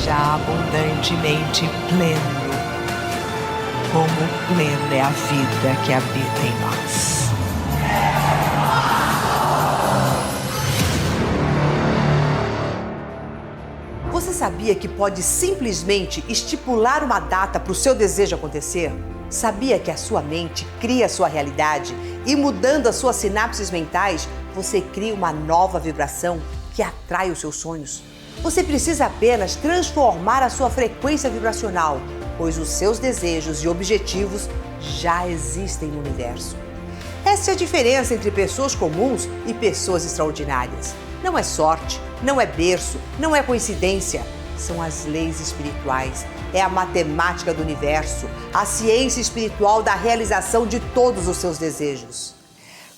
seja abundantemente pleno, como plena é a vida que habita em nós. Você sabia que pode simplesmente estipular uma data para o seu desejo acontecer? Sabia que a sua mente cria a sua realidade e, mudando as suas sinapses mentais, você cria uma nova vibração que atrai os seus sonhos? Você precisa apenas transformar a sua frequência vibracional, pois os seus desejos e objetivos já existem no universo. Essa é a diferença entre pessoas comuns e pessoas extraordinárias. Não é sorte, não é berço, não é coincidência. São as leis espirituais, é a matemática do universo, a ciência espiritual da realização de todos os seus desejos.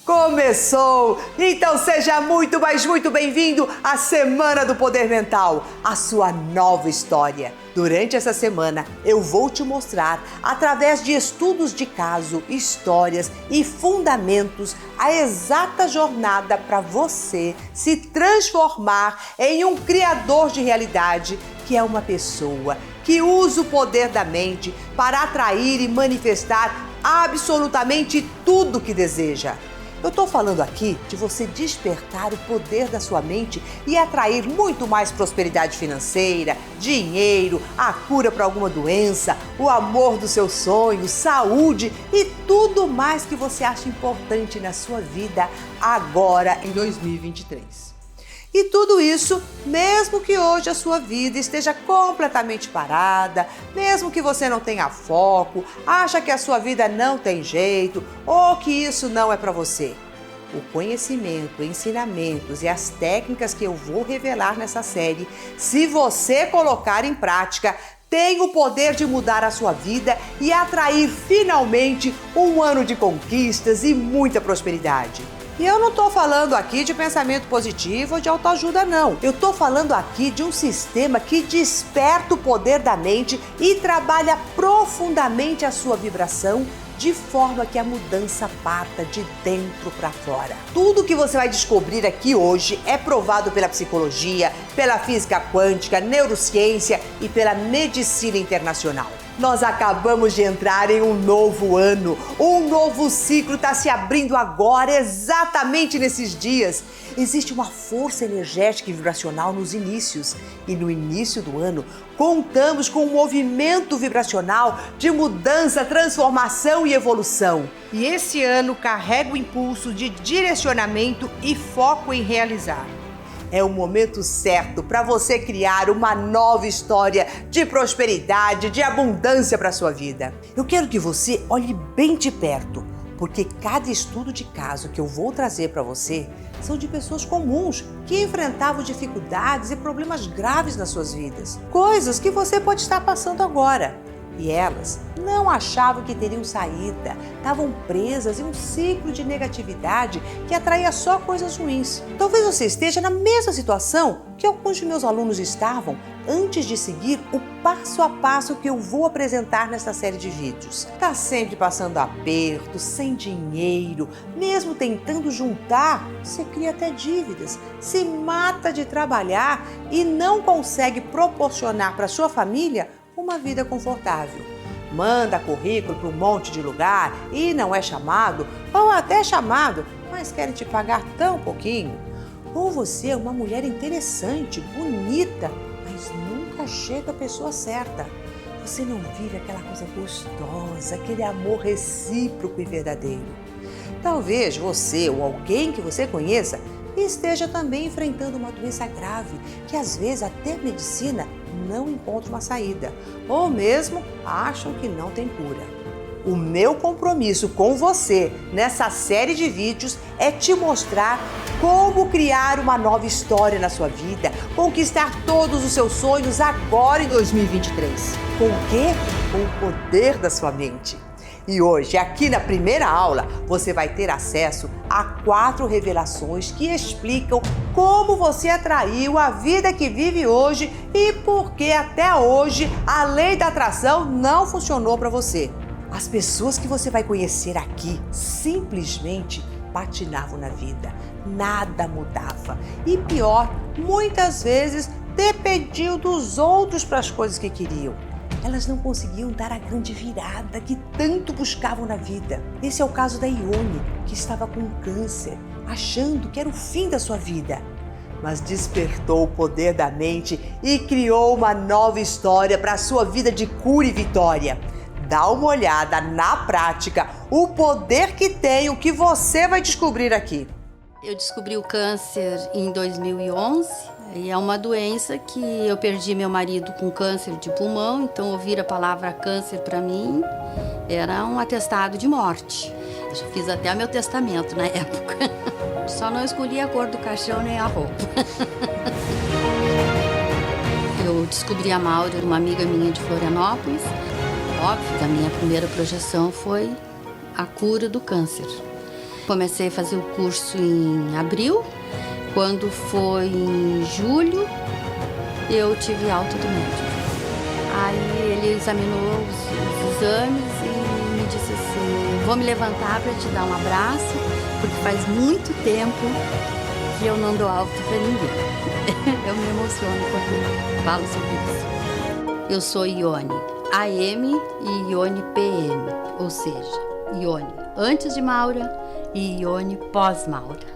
Começou! Então seja muito, mas muito bem-vindo à Semana do Poder Mental, a sua nova história. Durante essa semana, eu vou te mostrar, através de estudos de caso, histórias e fundamentos, a exata jornada para você se transformar em um criador de realidade, que é uma pessoa que usa o poder da mente para atrair e manifestar absolutamente tudo que deseja. Eu estou falando aqui de você despertar o poder da sua mente e atrair muito mais prosperidade financeira, dinheiro, a cura para alguma doença, o amor dos seus sonhos, saúde e tudo mais que você acha importante na sua vida agora em 2023. E tudo isso, mesmo que hoje a sua vida esteja completamente parada, mesmo que você não tenha foco, acha que a sua vida não tem jeito ou que isso não é para você. O conhecimento, ensinamentos e as técnicas que eu vou revelar nessa série, se você colocar em prática, tem o poder de mudar a sua vida e atrair finalmente um ano de conquistas e muita prosperidade. E eu não estou falando aqui de pensamento positivo ou de autoajuda, não. Eu estou falando aqui de um sistema que desperta o poder da mente e trabalha profundamente a sua vibração de forma que a mudança parta de dentro para fora. Tudo que você vai descobrir aqui hoje é provado pela psicologia, pela física quântica, neurociência e pela medicina internacional. Nós acabamos de entrar em um novo ano, um novo ciclo está se abrindo agora, exatamente nesses dias. Existe uma força energética e vibracional nos inícios e no início do ano contamos com um movimento vibracional de mudança, transformação e evolução. E esse ano carrega o impulso de direcionamento e foco em realizar. É o momento certo para você criar uma nova história de prosperidade, de abundância para a sua vida. Eu quero que você olhe bem de perto, porque cada estudo de caso que eu vou trazer para você são de pessoas comuns que enfrentavam dificuldades e problemas graves nas suas vidas. Coisas que você pode estar passando agora. E elas não achavam que teriam saída, estavam presas em um ciclo de negatividade que atraía só coisas ruins. Talvez você esteja na mesma situação que alguns de meus alunos estavam antes de seguir o passo a passo que eu vou apresentar nesta série de vídeos. Está sempre passando aperto, sem dinheiro, mesmo tentando juntar, você cria até dívidas, se mata de trabalhar e não consegue proporcionar para sua família uma vida confortável. Manda currículo para um monte de lugar e não é chamado, ou até chamado, mas querem te pagar tão pouquinho. Ou você é uma mulher interessante, bonita, mas nunca chega a pessoa certa. Você não vive aquela coisa gostosa, aquele amor recíproco e verdadeiro. Talvez você ou alguém que você conheça esteja também enfrentando uma doença grave, que às vezes até a medicina não encontra uma saída, ou mesmo acham que não tem cura. O meu compromisso com você nessa série de vídeos é te mostrar como criar uma nova história na sua vida, conquistar todos os seus sonhos agora em 2023. Com o quê? Com o poder da sua mente. E hoje, aqui na primeira aula, você vai ter acesso a 4 revelações que explicam como você atraiu a vida que vive hoje e por que até hoje a lei da atração não funcionou para você. As pessoas que você vai conhecer aqui simplesmente patinavam na vida, nada mudava. E pior, muitas vezes dependiam dos outros para as coisas que queriam. Elas não conseguiam dar a grande virada que tanto buscavam na vida. Esse é o caso da Ione, que estava com câncer, achando que era o fim da sua vida. Mas despertou o poder da mente e criou uma nova história para a sua vida de cura e vitória. Dá uma olhada na prática, o poder que tem, o que você vai descobrir aqui. Eu descobri o câncer em 2011 e é uma doença que eu perdi meu marido com câncer de pulmão, então ouvir a palavra câncer para mim era um atestado de morte. Eu já fiz até meu testamento na época. Só não escolhi a cor do caixão nem a roupa. Eu descobri a Maura, uma amiga minha de Florianópolis. Óbvio que a minha primeira projeção foi a cura do câncer. Comecei a fazer o curso em abril. Quando foi em julho, eu tive alta do médico. Aí ele examinou os exames e me disse assim: vou me levantar para te dar um abraço, porque faz muito tempo que eu não dou alta para ninguém. Eu me emociono quando falo sobre isso. Eu sou Ione AM e Ione PM, ou seja, Ione antes de Maura e Ione pós-Maura.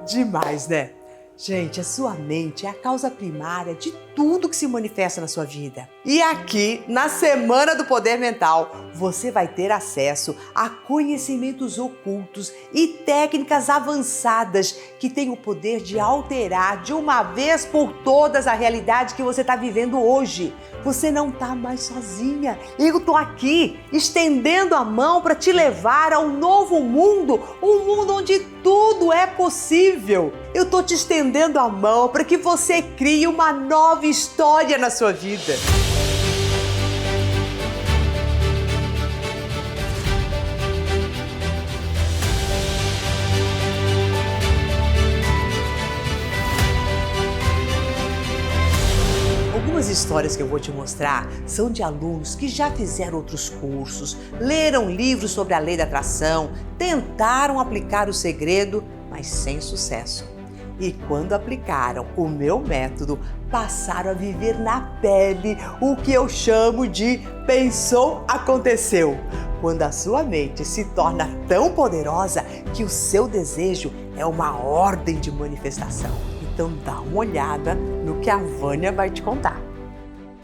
Demais, né? Gente, a sua mente é a causa primária de tudo que se manifesta na sua vida. E aqui, na Semana do Poder Mental, você vai ter acesso a conhecimentos ocultos e técnicas avançadas que têm o poder de alterar de uma vez por todas a realidade que você está vivendo hoje. Você não está mais sozinha. Eu estou aqui, estendendo a mão para te levar a um novo mundo, um mundo onde tudo é possível. Eu estou te estendendo a mão para que você crie uma nova história na sua vida. Algumas histórias que eu vou te mostrar são de alunos que já fizeram outros cursos, leram livros sobre a lei da atração, tentaram aplicar o segredo, mas sem sucesso. E quando aplicaram o meu método, passaram a viver na pele o que eu chamo de pensou, aconteceu. Quando a sua mente se torna tão poderosa que o seu desejo é uma ordem de manifestação. Então dá uma olhada no que a Vânia vai te contar.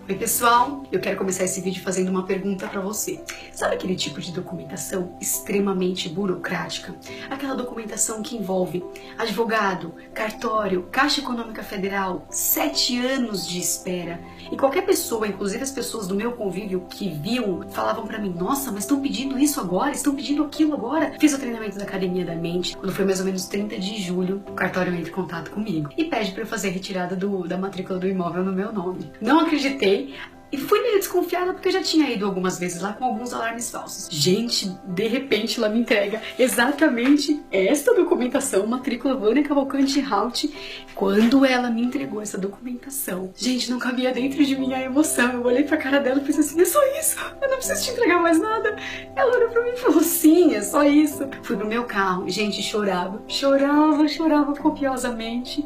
Oi pessoal, eu quero começar esse vídeo fazendo uma pergunta pra você. Sabe aquele tipo de documentação extremamente burocrática? Aquela documentação que envolve advogado, cartório, Caixa Econômica Federal, 7 anos de espera. E qualquer pessoa, inclusive as pessoas do meu convívio que viam, falavam pra mim: nossa, mas estão pedindo isso agora, estão pedindo aquilo agora. Fiz o treinamento da Academia da Mente, quando foi mais ou menos 30 de julho, o cartório entra em contato comigo e pede pra eu fazer a retirada da matrícula do imóvel no meu nome. Não acreditei. E fui meio desconfiada porque eu já tinha ido algumas vezes lá com alguns alarmes falsos. Gente, de repente ela me entrega exatamente esta documentação, matrícula Vânia Cavalcante Halt. Quando ela me entregou essa documentação, gente, não cabia dentro de mim a emoção. Eu olhei pra cara dela e pensei assim: é só isso? Eu não preciso te entregar mais nada. Ela olhou pra mim e falou: sim, é só isso. Fui pro meu carro, gente, chorava copiosamente,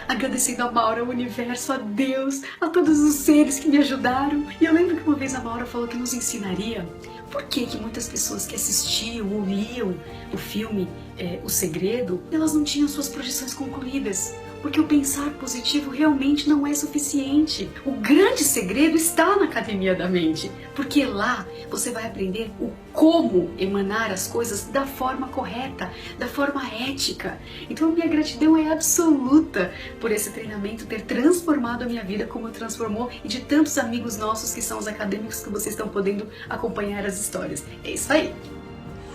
agradecendo a Maura, ao universo, a Deus, a todos os seres que me ajudaram. E eu lembro que uma vez a Maura falou que nos ensinaria por que muitas pessoas que assistiam ou liam o filme O Segredo, elas não tinham suas projeções concluídas. Porque o pensar positivo realmente não é suficiente. O grande segredo está na Academia da Mente, porque lá você vai aprender o como emanar as coisas da forma correta, da forma ética. Então minha gratidão é absoluta por esse treinamento ter transformado a minha vida como transformou e de tantos amigos nossos que são os acadêmicos que vocês estão podendo acompanhar as histórias. É isso aí!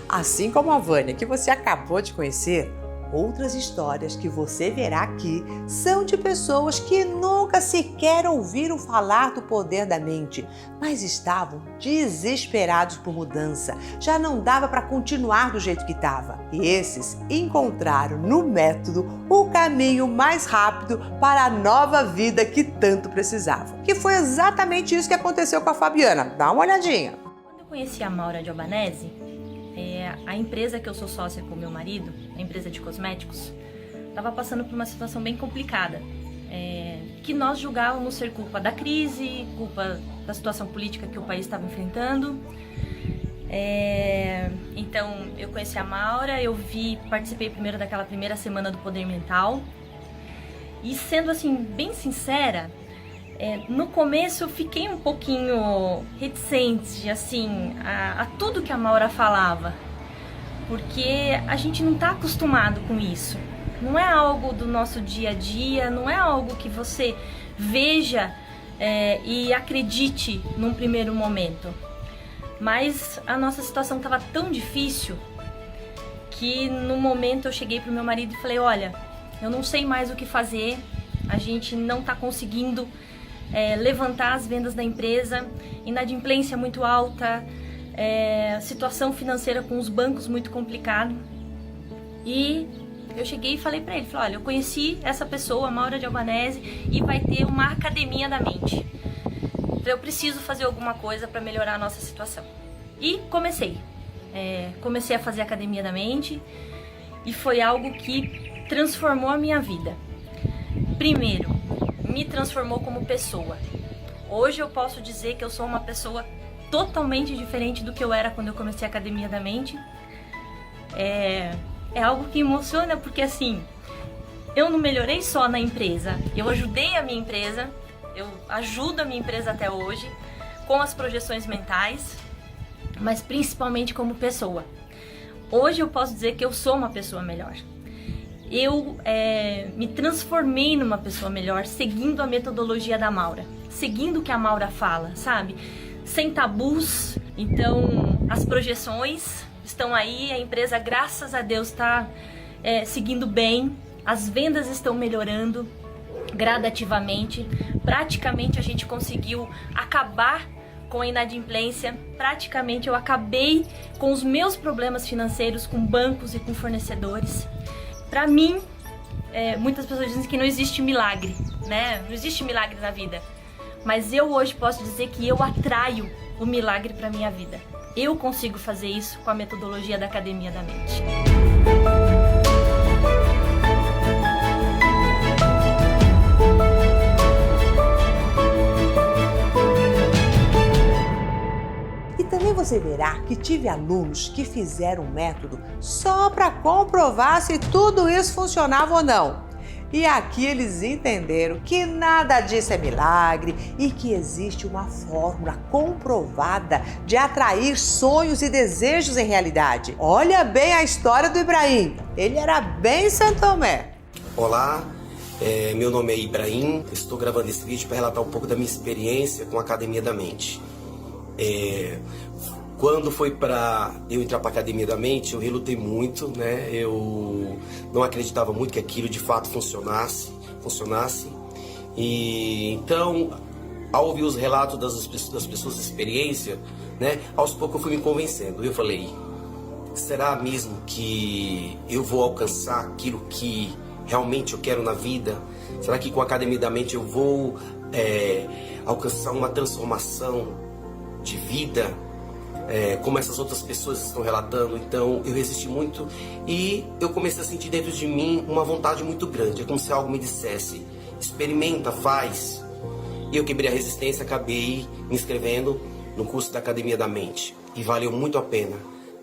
Assim como a Vânia, que você acabou de conhecer, outras histórias que você verá aqui são de pessoas que nunca sequer ouviram falar do poder da mente, mas estavam desesperados por mudança. Já não dava para continuar do jeito que estava. E esses encontraram no método o caminho mais rápido para a nova vida que tanto precisavam. Que foi exatamente isso que aconteceu com a Fabiana. Dá uma olhadinha. Quando eu conheci a Maura de Albanese, a empresa que eu sou sócia com meu marido, a empresa de cosméticos, estava passando por uma situação bem complicada. que nós julgávamos ser culpa da crise, culpa da situação política que o país estava enfrentando. Então, eu conheci a Maura, participei primeiro daquela primeira semana do Poder Mental. E sendo assim, bem sincera, no começo eu fiquei um pouquinho reticente, assim, a tudo que a Maura falava. Porque a gente não está acostumado com isso. Não é algo do nosso dia a dia, não é algo que você veja e acredite num primeiro momento. Mas a nossa situação estava tão difícil que no momento eu cheguei pro meu marido e falei, olha, eu não sei mais o que fazer, a gente não está conseguindo levantar as vendas da empresa, inadimplência muito alta, situação financeira com os bancos muito complicado. E eu cheguei e falei pra ele, olha, eu conheci essa pessoa, a Maura de Albanese, e vai ter uma academia da mente. Eu preciso fazer alguma coisa para melhorar a nossa situação. E comecei a fazer a academia da mente, e foi algo que transformou a minha vida. Primeiro, me transformou como pessoa. Hoje eu posso dizer que eu sou uma pessoa totalmente diferente do que eu era quando eu comecei a academia da mente. É algo que emociona, porque assim, eu não melhorei só na empresa, eu ajudei a minha empresa, eu ajudo a minha empresa até hoje, com as projeções mentais, mas principalmente como pessoa. Hoje eu posso dizer que eu sou uma pessoa melhor. Eu me transformei numa pessoa melhor, seguindo a metodologia da Maura, seguindo o que a Maura fala, sabe? Sem tabus. Então, as projeções estão aí, a empresa, graças a Deus, está seguindo bem, as vendas estão melhorando gradativamente. Praticamente a gente conseguiu acabar com a inadimplência, praticamente eu acabei com os meus problemas financeiros com bancos e com fornecedores. Para mim, muitas pessoas dizem que não existe milagre, né? Não existe milagre na vida. Mas eu hoje posso dizer que eu atraio o milagre para minha vida. Eu consigo fazer isso com a metodologia da Academia da Mente. E também você verá que tive alunos que fizeram um método só para comprovar se tudo isso funcionava ou não. E aqui eles entenderam que nada disso é milagre e que existe uma fórmula comprovada de atrair sonhos e desejos em realidade. Olha bem a história do Ibrahim. Ele era bem São Tomé. Olá, meu nome é Ibrahim. Estou gravando esse vídeo para relatar um pouco da minha experiência com a Academia da Mente. Quando foi para eu entrar para a Academia da Mente, eu relutei muito, né? Eu não acreditava muito que aquilo de fato funcionasse. E então, ao ouvir os relatos das pessoas de experiência, né? Aos poucos eu fui me convencendo. Eu falei, será mesmo que eu vou alcançar aquilo que realmente eu quero na vida? Será que com a Academia da Mente eu vou alcançar uma transformação de vida? Como essas outras pessoas estão relatando. Então eu resisti muito e eu comecei a sentir dentro de mim uma vontade muito grande. É como se algo me dissesse, experimenta, faz. E eu quebrei a resistência, acabei me inscrevendo no curso da Academia da Mente. E valeu muito a pena,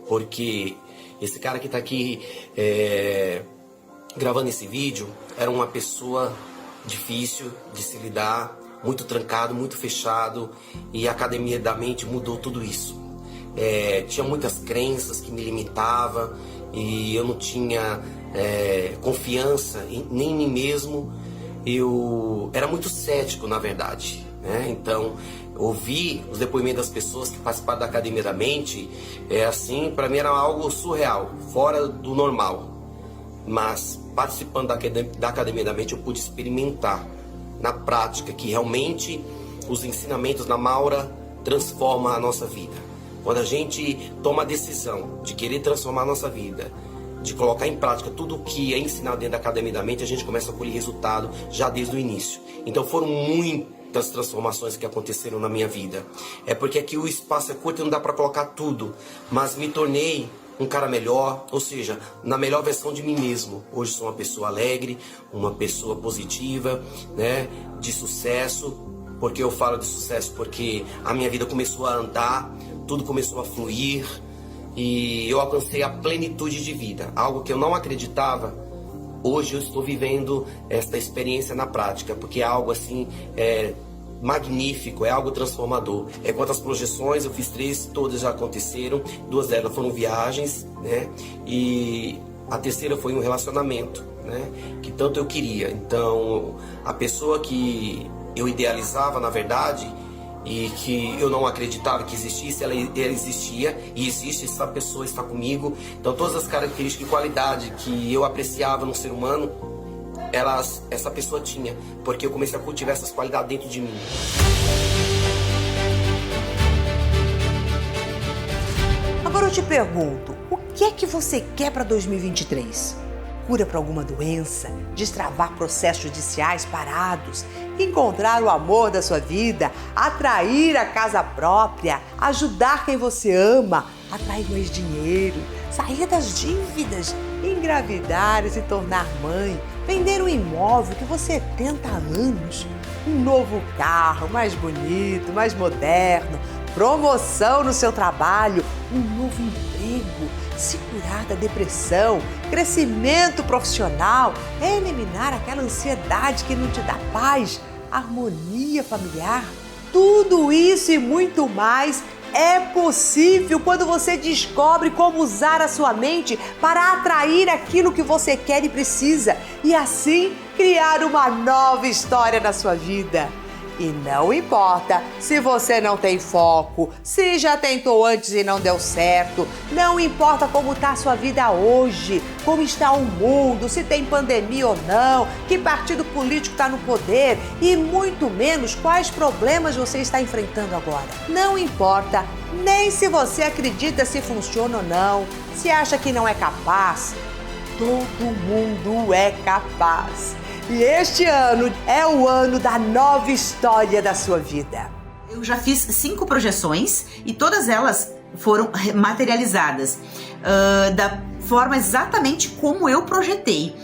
porque esse cara que está aqui gravando esse vídeo era uma pessoa difícil de se lidar, muito trancado, muito fechado, e a Academia da Mente mudou tudo isso. Tinha muitas crenças que me limitavam e eu não tinha confiança nem em mim mesmo. Eu era muito cético, na verdade, né? Então, ouvir os depoimentos das pessoas que participaram da Academia da Mente, assim, para mim era algo surreal, fora do normal. Mas participando da Academia da Mente eu pude experimentar na prática que realmente os ensinamentos da Maura transformam a nossa vida. Quando a gente toma a decisão de querer transformar a nossa vida, de colocar em prática tudo o que é ensinado dentro da Academia da Mente, a gente começa a colher resultado já desde o início. Então foram muitas transformações que aconteceram na minha vida. Porque aqui o espaço é curto e não dá para colocar tudo, mas me tornei um cara melhor, ou seja, na melhor versão de mim mesmo. Hoje sou uma pessoa alegre, uma pessoa positiva, né, de sucesso. Por que eu falo de sucesso? Porque a minha vida começou a andar, tudo começou a fluir e eu alcancei a plenitude de vida, algo que eu não acreditava. Hoje eu estou vivendo esta experiência na prática, porque é algo assim magnífico, é algo transformador. Quanto às projeções, eu fiz 3, todas já aconteceram, 2 delas foram viagens, né? E a terceira foi um relacionamento, né? Que tanto eu queria. Então, a pessoa que eu idealizava, na verdade, e que eu não acreditava que existisse, ela existia e existe, essa pessoa está comigo. Então todas as características e qualidade que eu apreciava no ser humano, essa pessoa tinha, porque eu comecei a cultivar essas qualidades dentro de mim. Agora eu te pergunto, o que é que você quer para 2023? Cura para alguma doença, destravar processos judiciais parados, encontrar o amor da sua vida, atrair a casa própria, ajudar quem você ama, atrair mais dinheiro, sair das dívidas, engravidar e se tornar mãe, vender um imóvel que você tenta há anos, um novo carro mais bonito, mais moderno, promoção no seu trabalho, um novo emprego, se curar da depressão, crescimento profissional, eliminar aquela ansiedade que não te dá paz, harmonia familiar. Tudo isso e muito mais é possível quando você descobre como usar a sua mente para atrair aquilo que você quer e precisa e assim criar uma nova história na sua vida. E não importa se você não tem foco, se já tentou antes e não deu certo, não importa como está a sua vida hoje, como está o mundo, se tem pandemia ou não, que partido político está no poder e muito menos quais problemas você está enfrentando agora. Não importa nem se você acredita se funciona ou não, se acha que não é capaz, todo mundo é capaz. E este ano é o ano da nova história da sua vida. Eu já fiz 5 projeções e todas elas foram materializadas da forma exatamente como eu projetei.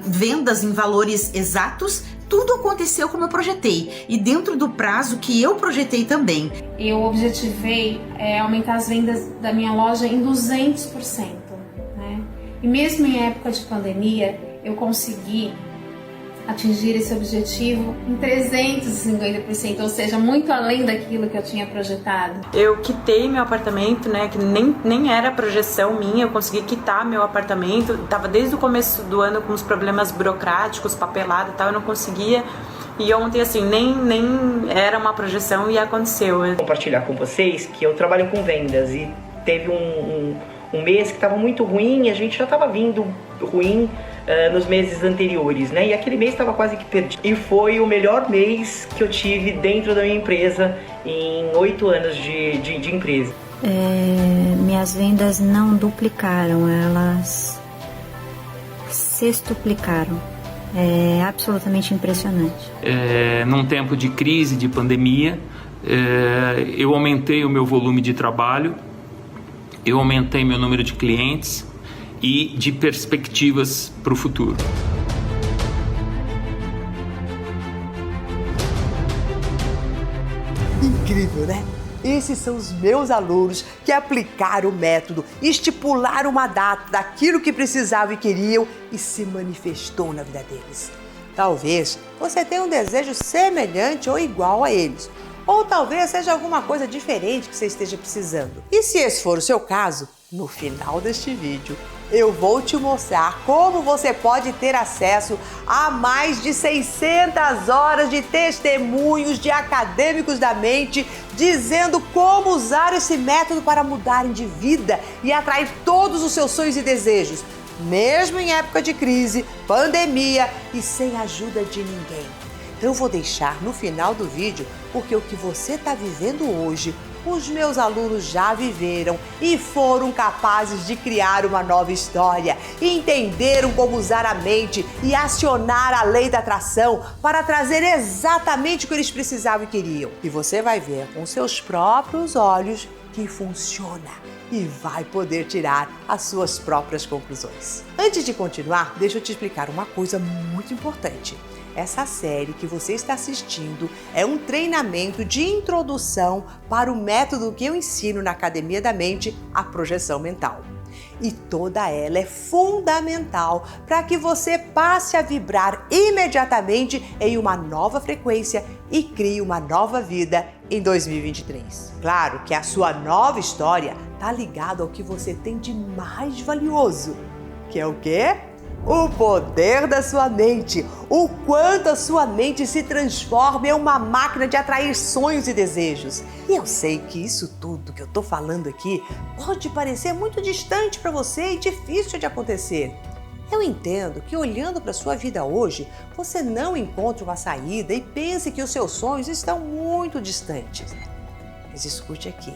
Vendas em valores exatos, tudo aconteceu como eu projetei e dentro do prazo que eu projetei também. Eu objetivei aumentar as vendas da minha loja em 200%, né? E mesmo em época de pandemia, eu consegui atingir esse objetivo em 350%, ou seja, muito além daquilo que eu tinha projetado. Eu quitei meu apartamento, né, que nem era projeção minha, eu consegui quitar meu apartamento, estava desde o começo do ano com os problemas burocráticos, papelada e tal, eu não conseguia, e ontem, assim, nem era uma projeção e aconteceu. Vou compartilhar com vocês que eu trabalho com vendas e teve um mês que estava muito ruim e a gente já estava vindo ruim nos meses anteriores, né? E aquele mês estava quase que perdido. E foi o melhor mês que eu tive dentro da minha empresa em 8 anos de empresa. Minhas vendas não duplicaram, elas sextuplicaram. É absolutamente impressionante. Num tempo de crise, de pandemia, eu aumentei o meu volume de trabalho, eu aumentei meu número de clientes e de perspectivas para o futuro. Incrível, né? Esses são os meus alunos que aplicaram o método, estipularam uma data daquilo que precisavam e queriam e se manifestou na vida deles. Talvez você tenha um desejo semelhante ou igual a eles. Ou talvez seja alguma coisa diferente que você esteja precisando. E se esse for o seu caso, no final deste vídeo, eu vou te mostrar como você pode ter acesso a mais de 600 horas de testemunhos de acadêmicos da mente dizendo como usar esse método para mudarem de vida e atrair todos os seus sonhos e desejos, mesmo em época de crise, pandemia e sem ajuda de ninguém. Eu vou deixar no final do vídeo, porque o que você está vivendo hoje, os meus alunos já viveram e foram capazes de criar uma nova história. Entenderam como usar a mente e acionar a lei da atração para trazer exatamente o que eles precisavam e queriam. E você vai ver com seus próprios olhos que que funciona e vai poder tirar as suas próprias conclusões. Antes de continuar, deixa eu te explicar uma coisa muito importante. Essa série que você está assistindo é um treinamento de introdução para o método que eu ensino na Academia da Mente, a projeção mental. E toda ela é fundamental para que você passe a vibrar imediatamente em uma nova frequência e crie uma nova vida em 2023. Claro que a sua nova história está ligada ao que você tem de mais valioso, que é o quê? O poder da sua mente, o quanto a sua mente se transforma em uma máquina de atrair sonhos e desejos. E eu sei que isso tudo que eu tô falando aqui pode parecer muito distante para você e difícil de acontecer. Eu entendo que olhando para a sua vida hoje, você não encontra uma saída e pense que os seus sonhos estão muito distantes. Mas escute aqui,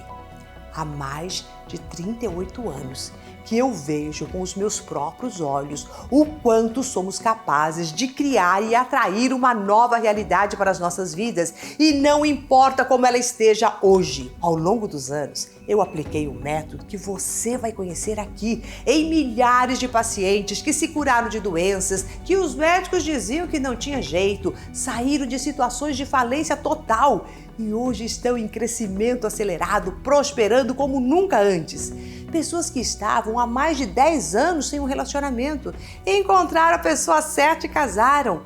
há mais de 38 anos que eu vejo com os meus próprios olhos o quanto somos capazes de criar e atrair uma nova realidade para as nossas vidas, e não importa como ela esteja hoje. Ao longo dos anos, eu apliquei um método que você vai conhecer aqui em milhares de pacientes que se curaram de doenças que os médicos diziam que não tinha jeito, saíram de situações de falência total e hoje estão em crescimento acelerado, prosperando como nunca antes. Pessoas que estavam há mais de 10 anos sem um relacionamento, encontraram a pessoa certa e casaram.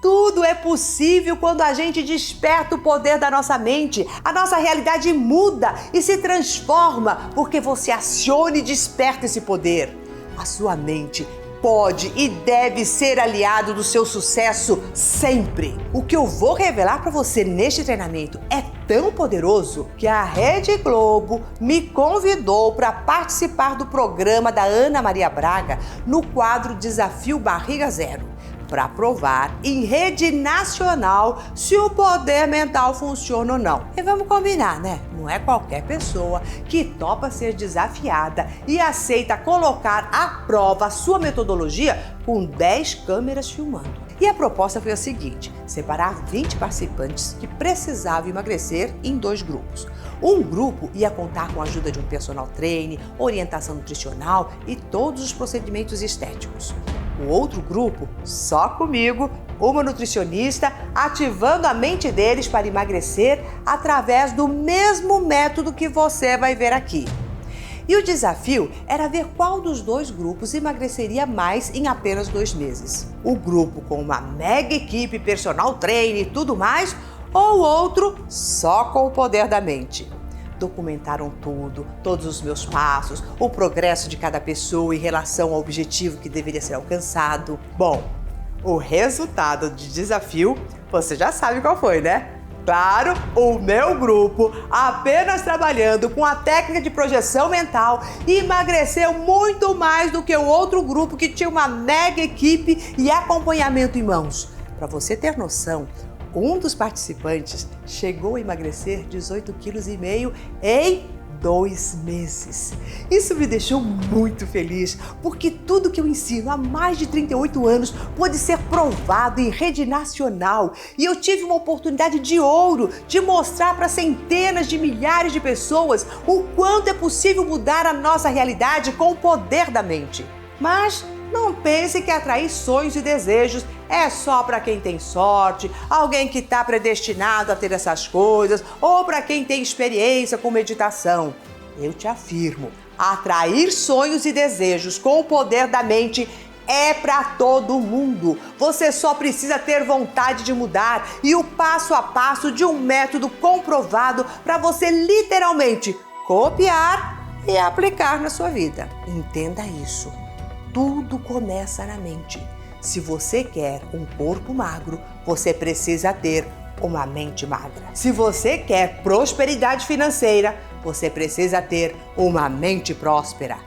Tudo é possível quando a gente desperta o poder da nossa mente. A nossa realidade muda e se transforma porque você aciona e desperta esse poder. A sua mente pode e deve ser aliado do seu sucesso sempre. O que eu vou revelar para você neste treinamento é tão poderoso que a Rede Globo me convidou para participar do programa da Ana Maria Braga no quadro Desafio Barriga Zero, para provar em rede nacional se o poder mental funciona ou não. E vamos combinar, né? Não é qualquer pessoa que topa ser desafiada e aceita colocar à prova a sua metodologia com 10 câmeras filmando. E a proposta foi a seguinte: separar 20 participantes que precisavam emagrecer em 2 grupos. Um grupo ia contar com a ajuda de um personal trainer, orientação nutricional e todos os procedimentos estéticos. O outro grupo, só comigo, uma nutricionista, ativando a mente deles para emagrecer através do mesmo método que você vai ver aqui. E o desafio era ver qual dos 2 grupos emagreceria mais em apenas 2 meses. O grupo com uma mega equipe, personal trainer e tudo mais, ou o outro só com o poder da mente. Documentaram tudo, todos os meus passos, o progresso de cada pessoa em relação ao objetivo que deveria ser alcançado. Bom, o resultado do desafio, você já sabe qual foi, né? Claro, o meu grupo, apenas trabalhando com a técnica de projeção mental, emagreceu muito mais do que o outro grupo que tinha uma mega equipe e acompanhamento em mãos. Para você ter noção, um dos participantes chegou a emagrecer 18,5 kg em 2 meses. Isso me deixou muito feliz, porque tudo que eu ensino há mais de 38 anos pode ser provado em rede nacional. E eu tive uma oportunidade de ouro de mostrar para centenas de milhares de pessoas o quanto é possível mudar a nossa realidade com o poder da mente. Mas não pense que atrair sonhos e desejos é só para quem tem sorte, alguém que está predestinado a ter essas coisas, ou para quem tem experiência com meditação. Eu te afirmo, atrair sonhos e desejos com o poder da mente é para todo mundo. Você só precisa ter vontade de mudar e o passo a passo de um método comprovado para você literalmente copiar e aplicar na sua vida. Entenda isso. Tudo começa na mente. Se você quer um corpo magro, você precisa ter uma mente magra. Se você quer prosperidade financeira, você precisa ter uma mente próspera.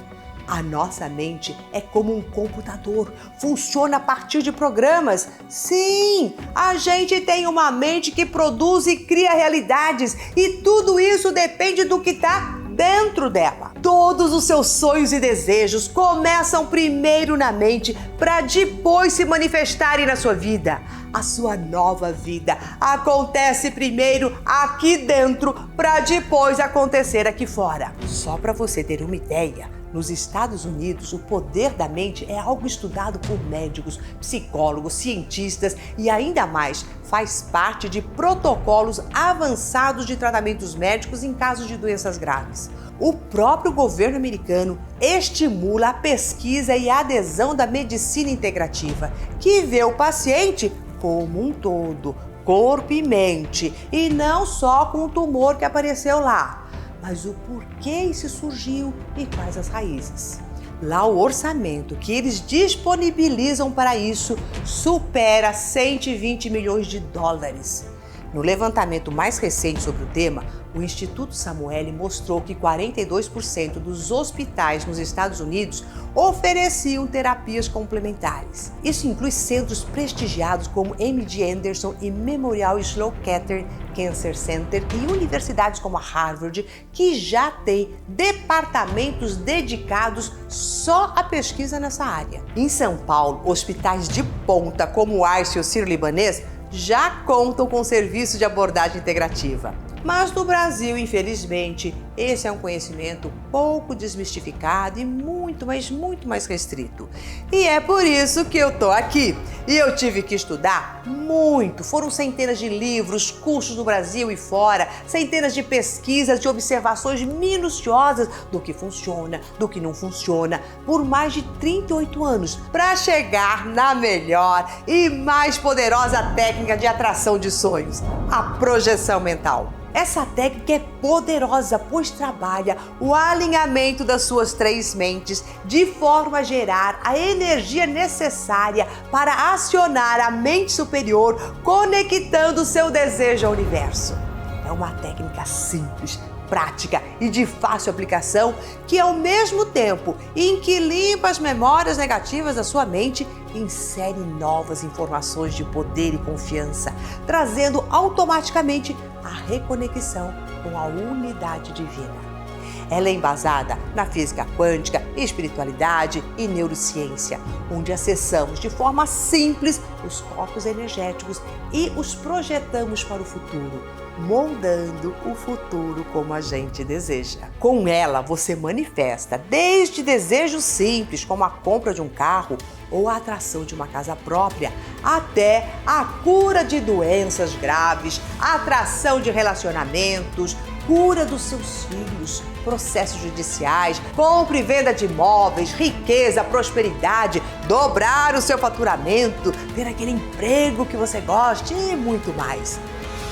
A nossa mente é como um computador, funciona a partir de programas. Sim, a gente tem uma mente que produz e cria realidades, e tudo isso depende do que está dentro dela. Todos os seus sonhos e desejos começam primeiro na mente para depois se manifestarem na sua vida. A sua nova vida acontece primeiro aqui dentro para depois acontecer aqui fora. Só para você ter uma ideia, nos Estados Unidos, o poder da mente é algo estudado por médicos, psicólogos, cientistas e ainda mais faz parte de protocolos avançados de tratamentos médicos em casos de doenças graves. O próprio governo americano estimula a pesquisa e a adesão da medicina integrativa, que vê o paciente como um todo, corpo e mente, e não só com o tumor que apareceu lá, mas o porquê isso surgiu e quais as raízes. Lá o orçamento que eles disponibilizam para isso supera 120 milhões de dólares. No levantamento mais recente sobre o tema, o Instituto Samueli mostrou que 42% dos hospitais nos Estados Unidos ofereciam terapias complementares. Isso inclui centros prestigiados como MD Anderson e Memorial Sloan-Kettering Cancer Center e universidades como a Harvard, que já têm departamentos dedicados só à pesquisa nessa área. Em São Paulo, hospitais de ponta como o Arce e o Sírio-Libanês já contam com serviço de abordagem integrativa. Mas no Brasil, infelizmente, esse é um conhecimento pouco desmistificado e muito mais restrito. E é por isso que eu tô aqui. E eu tive que estudar muito. Foram centenas de livros, cursos no Brasil e fora, centenas de pesquisas, de observações minuciosas do que funciona, do que não funciona, por mais de 38 anos, para chegar na melhor e mais poderosa técnica de atração de sonhos, a projeção mental. Essa técnica é poderosa, pois trabalha o alinhamento das suas três mentes de forma a gerar a energia necessária para acionar a mente superior, conectando o seu desejo ao universo. É uma técnica simples, prática e de fácil aplicação que, ao mesmo tempo em que limpa as memórias negativas da sua mente, insere novas informações de poder e confiança, trazendo automaticamente a reconexão com a unidade divina. Ela é embasada na física quântica, espiritualidade e neurociência, onde acessamos de forma simples os corpos energéticos e os projetamos para o futuro, moldando o futuro como a gente deseja. Com ela, você manifesta desde desejos simples, como a compra de um carro ou a atração de uma casa própria, até a cura de doenças graves, a atração de relacionamentos, cura dos seus filhos, processos judiciais, compra e venda de imóveis, riqueza, prosperidade, dobrar o seu faturamento, ter aquele emprego que você gosta e muito mais.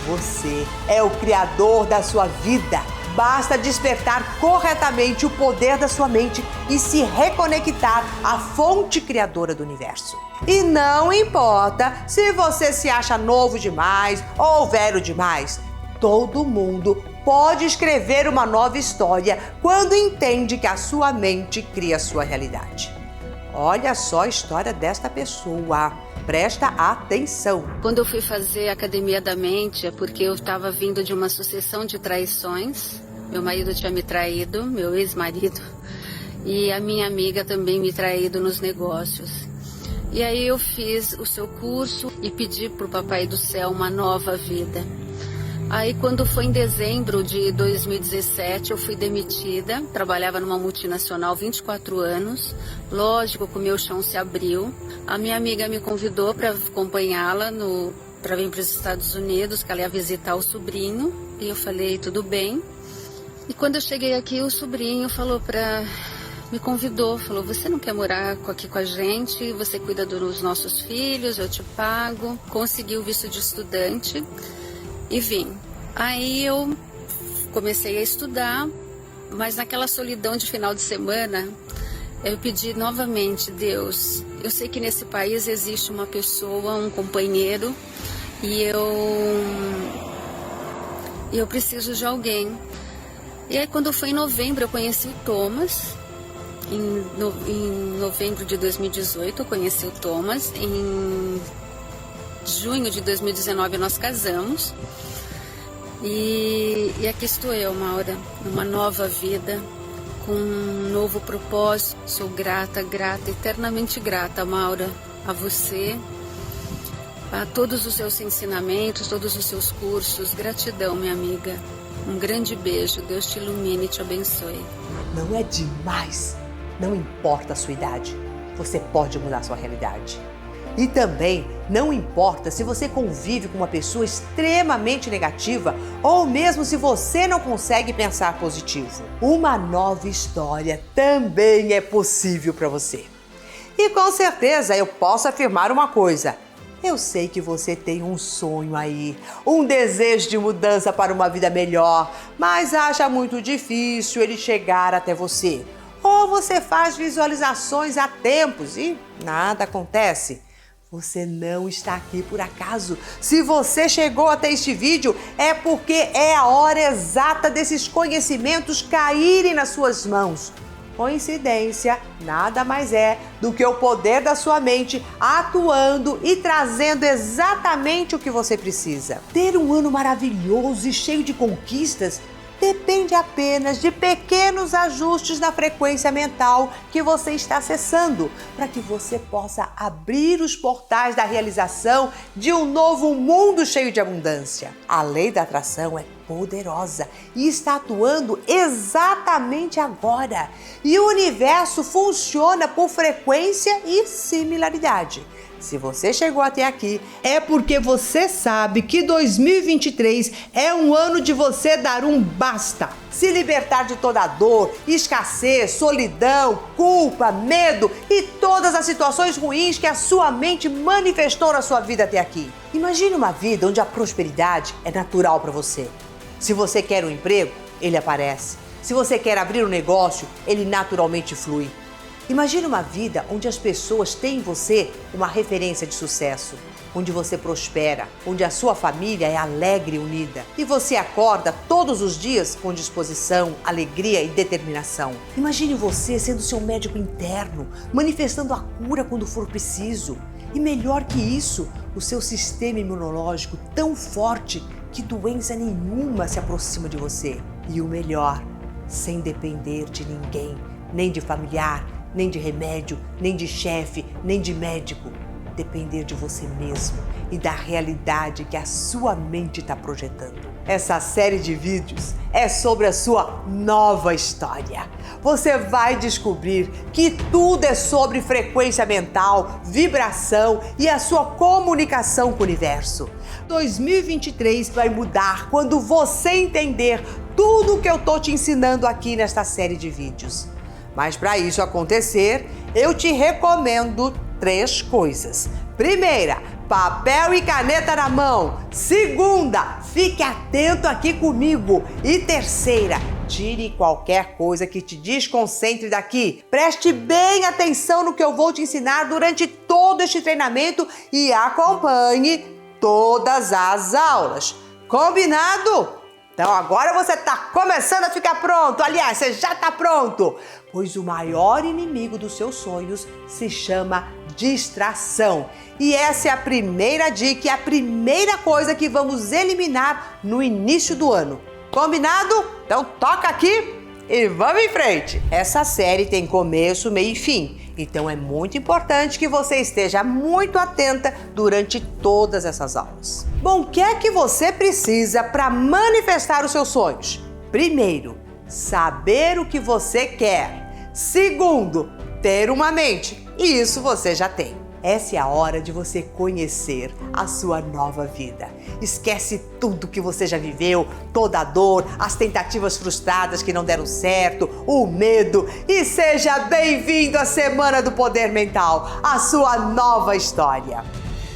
Você é o criador da sua vida. Basta despertar corretamente o poder da sua mente e se reconectar à fonte criadora do universo. E não importa se você se acha novo demais ou velho demais, todo mundo pode escrever uma nova história quando entende que a sua mente cria a sua realidade. Olha só a história desta pessoa. Presta atenção. Quando eu fui fazer a Academia da Mente, é porque eu estava vindo de uma sucessão de traições. Meu marido tinha me traído, meu ex-marido, e a minha amiga também me traído nos negócios. E aí eu fiz o seu curso e pedi para o Papai do Céu uma nova vida. Aí quando foi em dezembro de 2017, eu fui demitida, trabalhava numa multinacional 24 anos, lógico que o meu chão se abriu. A minha amiga me convidou para acompanhá-la para vir para os Estados Unidos, que ela ia visitar o sobrinho, e eu falei, tudo bem. E quando eu cheguei aqui, o sobrinho me convidou, falou, você não quer morar aqui com a gente? Você cuida dos nossos filhos, eu te pago. Consegui o visto de estudante e vim. Aí eu comecei a estudar, mas naquela solidão de final de semana, eu pedi novamente, Deus, eu sei que nesse país existe uma pessoa, um companheiro, e eu preciso de alguém. E aí quando foi em novembro, eu conheci o Thomas. Em novembro de 2018 eu conheci o Thomas. Em junho de 2019 nós casamos. E E aqui estou eu, Maura, numa nova vida, com um novo propósito. Sou grata, eternamente grata, Maura, a você, a todos os seus ensinamentos, todos os seus cursos. Gratidão, minha amiga. Um grande beijo. Deus te ilumine e te abençoe. Não é demais? Não importa a sua idade, você pode mudar sua realidade. E também não importa se você convive com uma pessoa extremamente negativa ou mesmo se você não consegue pensar positivo. Uma nova história também é possível para você. E com certeza eu posso afirmar uma coisa. Eu sei que você tem um sonho aí, um desejo de mudança para uma vida melhor, mas acha muito difícil ele chegar até você. Ou você faz visualizações há tempos e nada acontece. Você não está aqui por acaso. Se você chegou até este vídeo, é porque é a hora exata desses conhecimentos caírem nas suas mãos. Coincidência nada mais é do que o poder da sua mente atuando e trazendo exatamente o que você precisa. Ter um ano maravilhoso e cheio de conquistas depende apenas de pequenos ajustes na frequência mental que você está acessando, para que você possa abrir os portais da realização de um novo mundo cheio de abundância. A lei da atração é poderosa e está atuando exatamente agora. E o universo funciona por frequência e similaridade. Se você chegou até aqui, é porque você sabe que 2023 é um ano de você dar um basta. Se libertar de toda dor, escassez, solidão, culpa, medo e todas as situações ruins que a sua mente manifestou na sua vida até aqui. Imagine uma vida onde a prosperidade é natural para você. Se você quer um emprego, ele aparece. Se você quer abrir um negócio, ele naturalmente flui. Imagine uma vida onde as pessoas têm em você uma referência de sucesso, onde você prospera, onde a sua família é alegre e unida e você acorda todos os dias com disposição, alegria e determinação. Imagine você sendo seu médico interno, manifestando a cura quando for preciso. E melhor que isso, o seu sistema imunológico tão forte que doença nenhuma se aproxima de você. E o melhor, sem depender de ninguém, nem de familiar, nem de remédio, nem de chefe, nem de médico. Depender de você mesmo e da realidade que a sua mente está projetando. Essa série de vídeos é sobre a sua nova história. Você vai descobrir que tudo é sobre frequência mental, vibração e a sua comunicação com o universo. 2023 vai mudar quando você entender tudo o que eu tô te ensinando aqui nesta série de vídeos. Mas para isso acontecer, eu te recomendo 3 coisas. Primeira, papel e caneta na mão. Segunda, fique atento aqui comigo. E terceira, tire qualquer coisa que te desconcentre daqui. Preste bem atenção no que eu vou te ensinar durante todo este treinamento e acompanhe todas as aulas. Combinado? Então agora você está começando a ficar pronto. Aliás, você já está pronto. Pois o maior inimigo dos seus sonhos se chama distração. E essa é a primeira dica e a primeira coisa que vamos eliminar no início do ano. Combinado? Então toca aqui e vamos em frente. Essa série tem começo, meio e fim. Então é muito importante que você esteja muito atenta durante todas essas aulas. Bom, o que é que você precisa para manifestar os seus sonhos? Primeiro, saber o que você quer. Segundo, ter uma mente. E isso você já tem. Essa é a hora de você conhecer a sua nova vida. Esquece tudo que você já viveu, toda a dor, as tentativas frustradas que não deram certo, o medo e seja bem-vindo à Semana do Poder Mental, a sua nova história.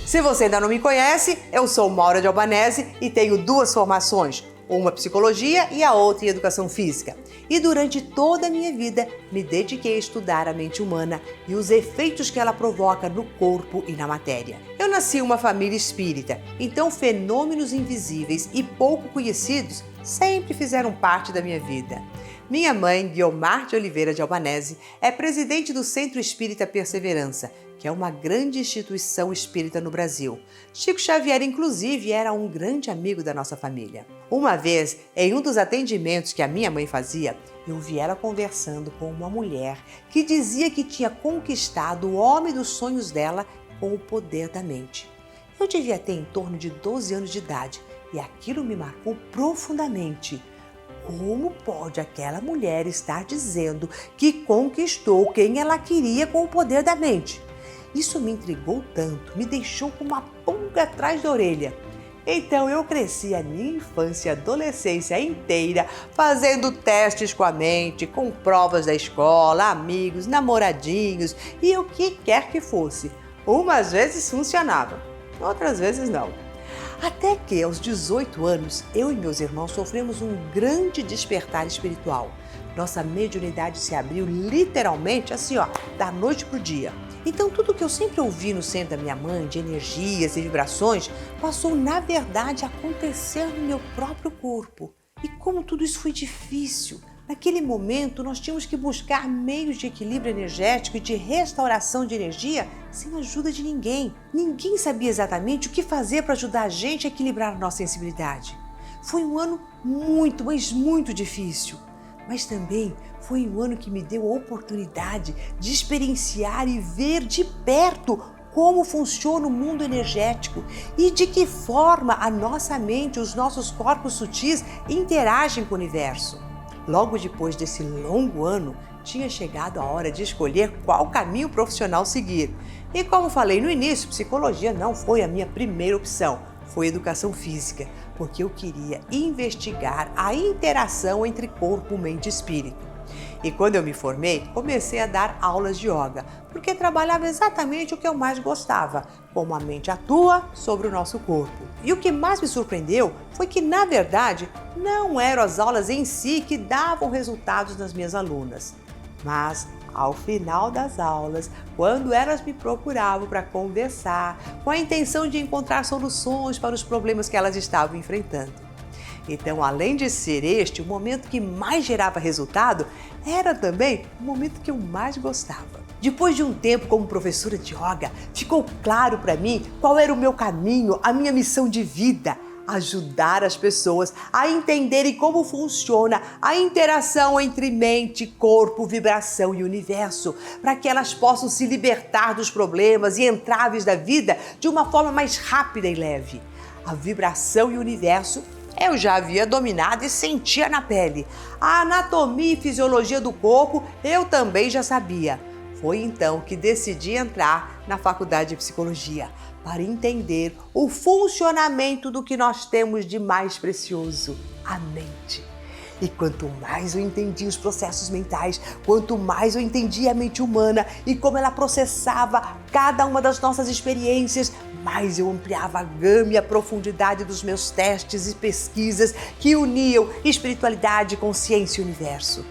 Se você ainda não me conhece, eu sou Maura de Albanese e tenho 2 formações, uma em psicologia e a outra em educação física. E durante toda a minha vida, me dediquei a estudar a mente humana e os efeitos que ela provoca no corpo e na matéria. Eu nasci em uma família espírita, então fenômenos invisíveis e pouco conhecidos sempre fizeram parte da minha vida. Minha mãe, Guiomar de Oliveira de Albanese, é presidente do Centro Espírita Perseverança, que é uma grande instituição espírita no Brasil. Chico Xavier, inclusive, era um grande amigo da nossa família. Uma vez, em um dos atendimentos que a minha mãe fazia, eu vi ela conversando com uma mulher que dizia que tinha conquistado o homem dos sonhos dela com o poder da mente. Eu devia ter em torno de 12 anos de idade e aquilo me marcou profundamente. Como pode aquela mulher estar dizendo que conquistou quem ela queria com o poder da mente? Isso me intrigou tanto, me deixou com uma pulga atrás da orelha. Então eu cresci a minha infância e adolescência inteira fazendo testes com a mente, com provas da escola, amigos, namoradinhos e o que quer que fosse. Umas vezes funcionava, outras vezes não. Até que aos 18 anos, eu e meus irmãos sofremos um grande despertar espiritual. Nossa mediunidade se abriu literalmente assim, da noite pro dia. Então tudo que eu sempre ouvi no centro da minha mãe, de energias e vibrações, passou na verdade a acontecer no meu próprio corpo. E como tudo isso foi difícil. Naquele momento nós tínhamos que buscar meios de equilíbrio energético e de restauração de energia sem a ajuda de ninguém. Ninguém sabia exatamente o que fazer para ajudar a gente a equilibrar a nossa sensibilidade. Foi um ano muito, mas muito difícil. Mas também foi um ano que me deu a oportunidade de experienciar e ver de perto como funciona o mundo energético e de que forma a nossa mente e os nossos corpos sutis interagem com o universo. Logo depois desse longo ano, tinha chegado a hora de escolher qual caminho profissional seguir. E como falei no início, psicologia não foi a minha primeira opção, foi educação física, porque eu queria investigar a interação entre corpo, mente e espírito. E quando eu me formei, comecei a dar aulas de yoga, porque trabalhava exatamente o que eu mais gostava, como a mente atua sobre o nosso corpo. E o que mais me surpreendeu foi que, na verdade, não eram as aulas em si que davam resultados nas minhas alunas, mas ao final das aulas, quando elas me procuravam para conversar, com a intenção de encontrar soluções para os problemas que elas estavam enfrentando. Então, além de ser este o momento que mais gerava resultado, era também o momento que eu mais gostava. Depois de um tempo como professora de yoga, ficou claro para mim qual era o meu caminho, a minha missão de vida: ajudar as pessoas a entenderem como funciona a interação entre mente, corpo, vibração e universo, para que elas possam se libertar dos problemas e entraves da vida de uma forma mais rápida e leve. A vibração e o universo eu já havia dominado e sentia na pele. A anatomia e fisiologia do corpo eu também já sabia. Foi então que decidi entrar na faculdade de psicologia para entender o funcionamento do que nós temos de mais precioso, a mente. E quanto mais eu entendi os processos mentais, quanto mais eu entendi a mente humana e como ela processava cada uma das nossas experiências, mais eu ampliava a gama e a profundidade dos meus testes e pesquisas que uniam espiritualidade, consciência e universo.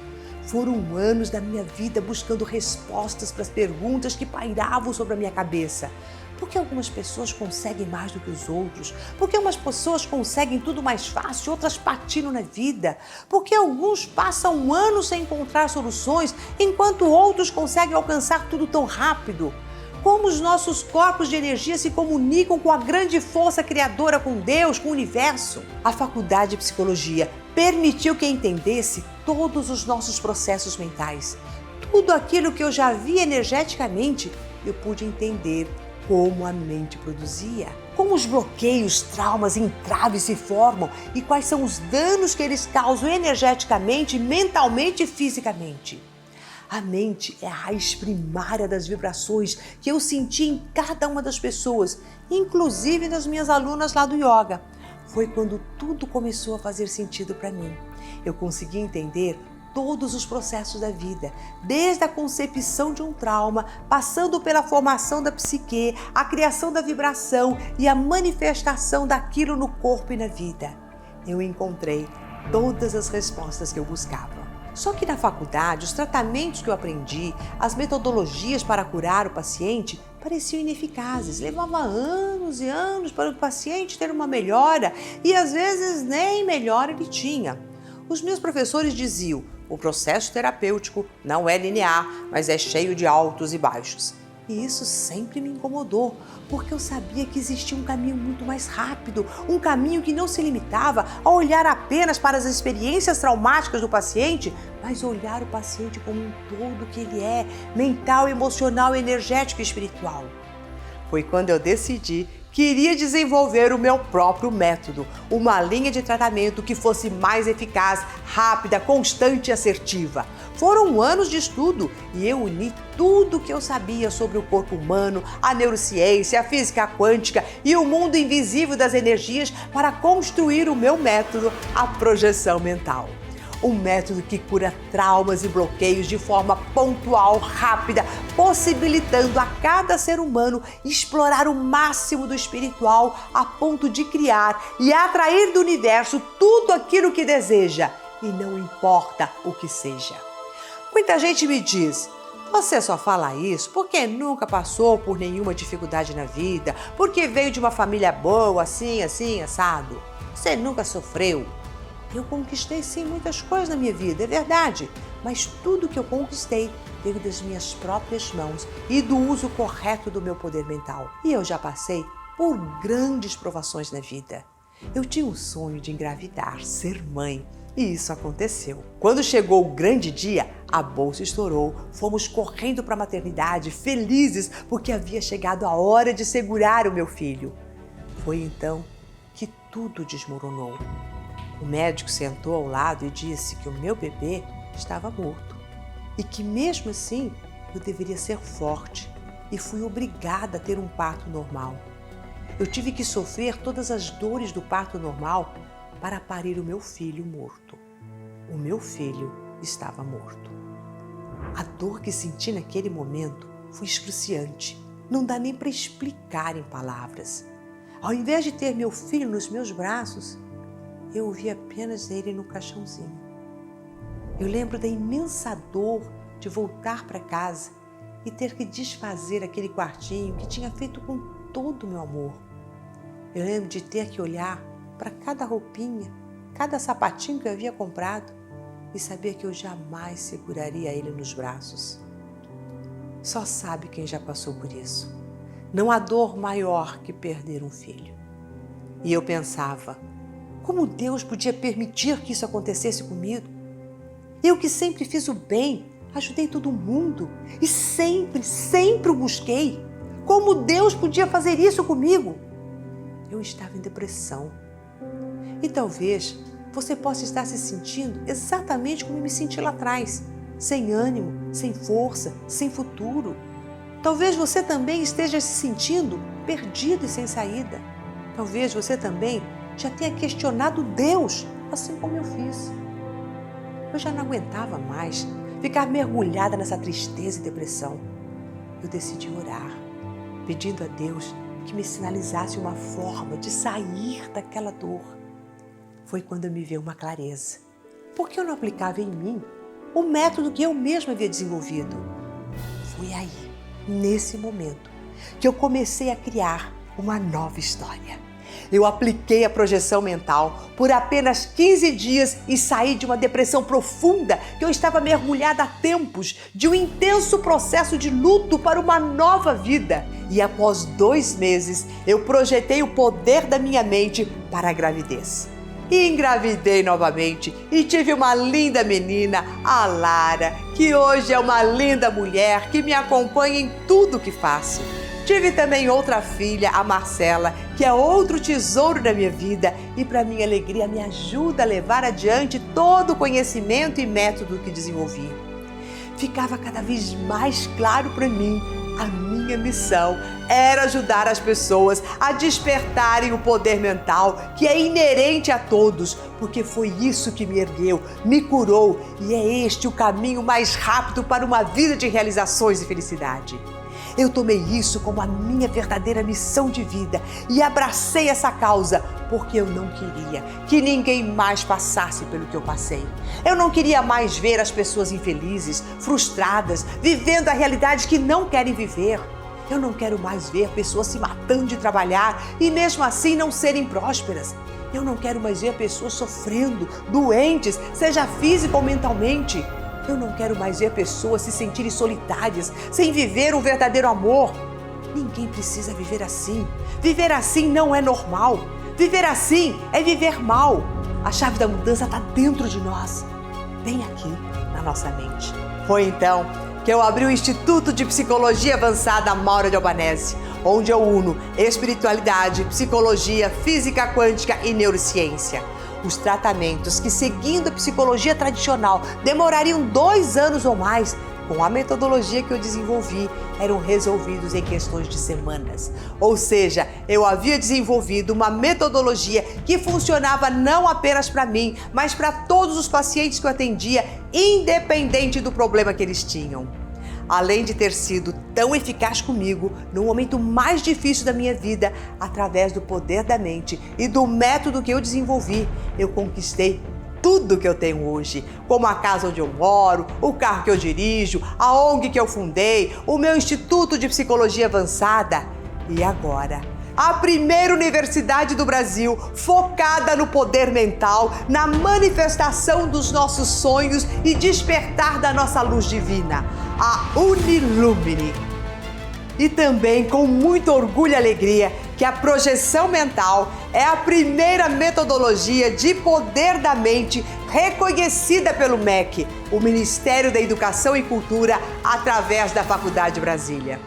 Foram anos da minha vida buscando respostas para as perguntas que pairavam sobre a minha cabeça. Por que algumas pessoas conseguem mais do que os outros? Por que umas pessoas conseguem tudo mais fácil e outras patinam na vida? Por que alguns passam anos sem encontrar soluções, enquanto outros conseguem alcançar tudo tão rápido? Como os nossos corpos de energia se comunicam com a grande força criadora, com Deus, com o universo? A faculdade de psicologia permitiu que eu entendesse todos os nossos processos mentais. Tudo aquilo que eu já via energeticamente, eu pude entender como a mente produzia, como os bloqueios, traumas, entraves se formam e quais são os danos que eles causam energeticamente, mentalmente e fisicamente. A mente é a raiz primária das vibrações que eu senti em cada uma das pessoas, inclusive nas minhas alunas lá do yoga. Foi quando tudo começou a fazer sentido para mim. Eu consegui entender todos os processos da vida, desde a concepção de um trauma, passando pela formação da psique, a criação da vibração e a manifestação daquilo no corpo e na vida. Eu encontrei todas as respostas que eu buscava. Só que na faculdade, os tratamentos que eu aprendi, as metodologias para curar o paciente pareciam ineficazes. Levava anos e anos para o paciente ter uma melhora e às vezes nem melhora ele tinha. Os meus professores diziam: o processo terapêutico não é linear, mas é cheio de altos e baixos. E isso sempre me incomodou, porque eu sabia que existia um caminho muito mais rápido, um caminho que não se limitava a olhar apenas para as experiências traumáticas do paciente, mas olhar o paciente como um todo que ele é, mental, emocional, energético e espiritual. Foi quando eu decidi que iria desenvolver o meu próprio método, uma linha de tratamento que fosse mais eficaz, rápida, constante e assertiva. Foram anos de estudo e eu uni tudo o que eu sabia sobre o corpo humano, a neurociência, a física quântica e o mundo invisível das energias para construir o meu método, a projeção mental. Um método que cura traumas e bloqueios de forma pontual, rápida, possibilitando a cada ser humano explorar o máximo do espiritual a ponto de criar e atrair do universo tudo aquilo que deseja, e não importa o que seja. Muita gente me diz: você só fala isso porque nunca passou por nenhuma dificuldade na vida, porque veio de uma família boa, assim, assado. Você nunca sofreu. Eu conquistei sim muitas coisas na minha vida, é verdade, mas tudo que eu conquistei veio das minhas próprias mãos e do uso correto do meu poder mental. E eu já passei por grandes provações na vida. Eu tinha um sonho de engravidar, ser mãe, e isso aconteceu. Quando chegou o grande dia, a bolsa estourou, fomos correndo para a maternidade, felizes porque havia chegado a hora de segurar o meu filho. Foi então que tudo desmoronou. O médico sentou ao lado e disse que o meu bebê estava morto e que mesmo assim eu deveria ser forte, e fui obrigada a ter um parto normal. Eu tive que sofrer todas as dores do parto normal para parir o meu filho morto. O meu filho estava morto. A dor que senti naquele momento foi excruciante. Não dá nem para explicar em palavras. Ao invés de ter meu filho nos meus braços, eu vi apenas ele no caixãozinho. Eu lembro da imensa dor de voltar para casa e ter que desfazer aquele quartinho que tinha feito com todo o meu amor. Eu lembro de ter que olhar para cada roupinha, cada sapatinho que eu havia comprado e saber que eu jamais seguraria ele nos braços. Só sabe quem já passou por isso. Não há dor maior que perder um filho. E eu pensava: como Deus podia permitir que isso acontecesse comigo? Eu que sempre fiz o bem, ajudei todo mundo e sempre o busquei. Como Deus podia fazer isso comigo? Eu estava em depressão. E talvez você possa estar se sentindo exatamente como eu me senti lá atrás, sem ânimo, sem força, sem futuro. Talvez você também esteja se sentindo perdido e sem saída. Talvez você também já tenha questionado Deus, assim como eu fiz. Eu já não aguentava mais ficar mergulhada nessa tristeza e depressão. Eu decidi orar, pedindo a Deus que me sinalizasse uma forma de sair daquela dor. Foi quando me veio uma clareza. Por que eu não aplicava em mim o método que eu mesma havia desenvolvido? Foi aí, nesse momento, que eu comecei a criar uma nova história. Eu apliquei a projeção mental por apenas 15 dias e saí de uma depressão profunda que eu estava mergulhada há tempos, de um intenso processo de luto para uma nova vida. E após 2 meses, eu projetei o poder da minha mente para a gravidez. E engravidei novamente e tive uma linda menina, a Lara, que hoje é uma linda mulher que me acompanha em tudo que faço. Tive também outra filha, a Marcela, que é outro tesouro da minha vida e, para minha alegria, me ajuda a levar adiante todo o conhecimento e método que desenvolvi. Ficava cada vez mais claro para mim: a minha missão era ajudar as pessoas a despertarem o poder mental que é inerente a todos, porque foi isso que me ergueu, me curou, e é este o caminho mais rápido para uma vida de realizações e felicidade. Eu tomei isso como a minha verdadeira missão de vida e abracei essa causa porque eu não queria que ninguém mais passasse pelo que eu passei. Eu não queria mais ver as pessoas infelizes, frustradas, vivendo a realidade que não querem viver. Eu não quero mais ver pessoas se matando de trabalhar e mesmo assim não serem prósperas. Eu não quero mais ver pessoas sofrendo, doentes, seja física ou mentalmente. Eu não quero mais ver pessoas se sentirem solitárias, sem viver um verdadeiro amor. Ninguém precisa viver assim. Viver assim não é normal. Viver assim é viver mal. A chave da mudança está dentro de nós, bem aqui na nossa mente. Foi então que eu abri o Instituto de Psicologia Avançada Maura de Albanese, onde eu uno espiritualidade, psicologia, física quântica e neurociência. Os tratamentos que, seguindo a psicologia tradicional, demorariam 2 anos ou mais, com a metodologia que eu desenvolvi, eram resolvidos em questões de semanas. Ou seja, eu havia desenvolvido uma metodologia que funcionava não apenas para mim, mas para todos os pacientes que eu atendia, independente do problema que eles tinham. Além de ter sido tão eficaz comigo no momento mais difícil da minha vida, através do poder da mente e do método que eu desenvolvi, eu conquistei tudo que eu tenho hoje, como a casa onde eu moro, o carro que eu dirijo, a ONG que eu fundei, o meu Instituto de Psicologia Avançada e agora a primeira universidade do Brasil focada no poder mental, na manifestação dos nossos sonhos e despertar da nossa luz divina, a Unilumine. E também com muito orgulho e alegria que a projeção mental é a primeira metodologia de poder da mente reconhecida pelo MEC, o Ministério da Educação e Cultura, através da Faculdade Brasília.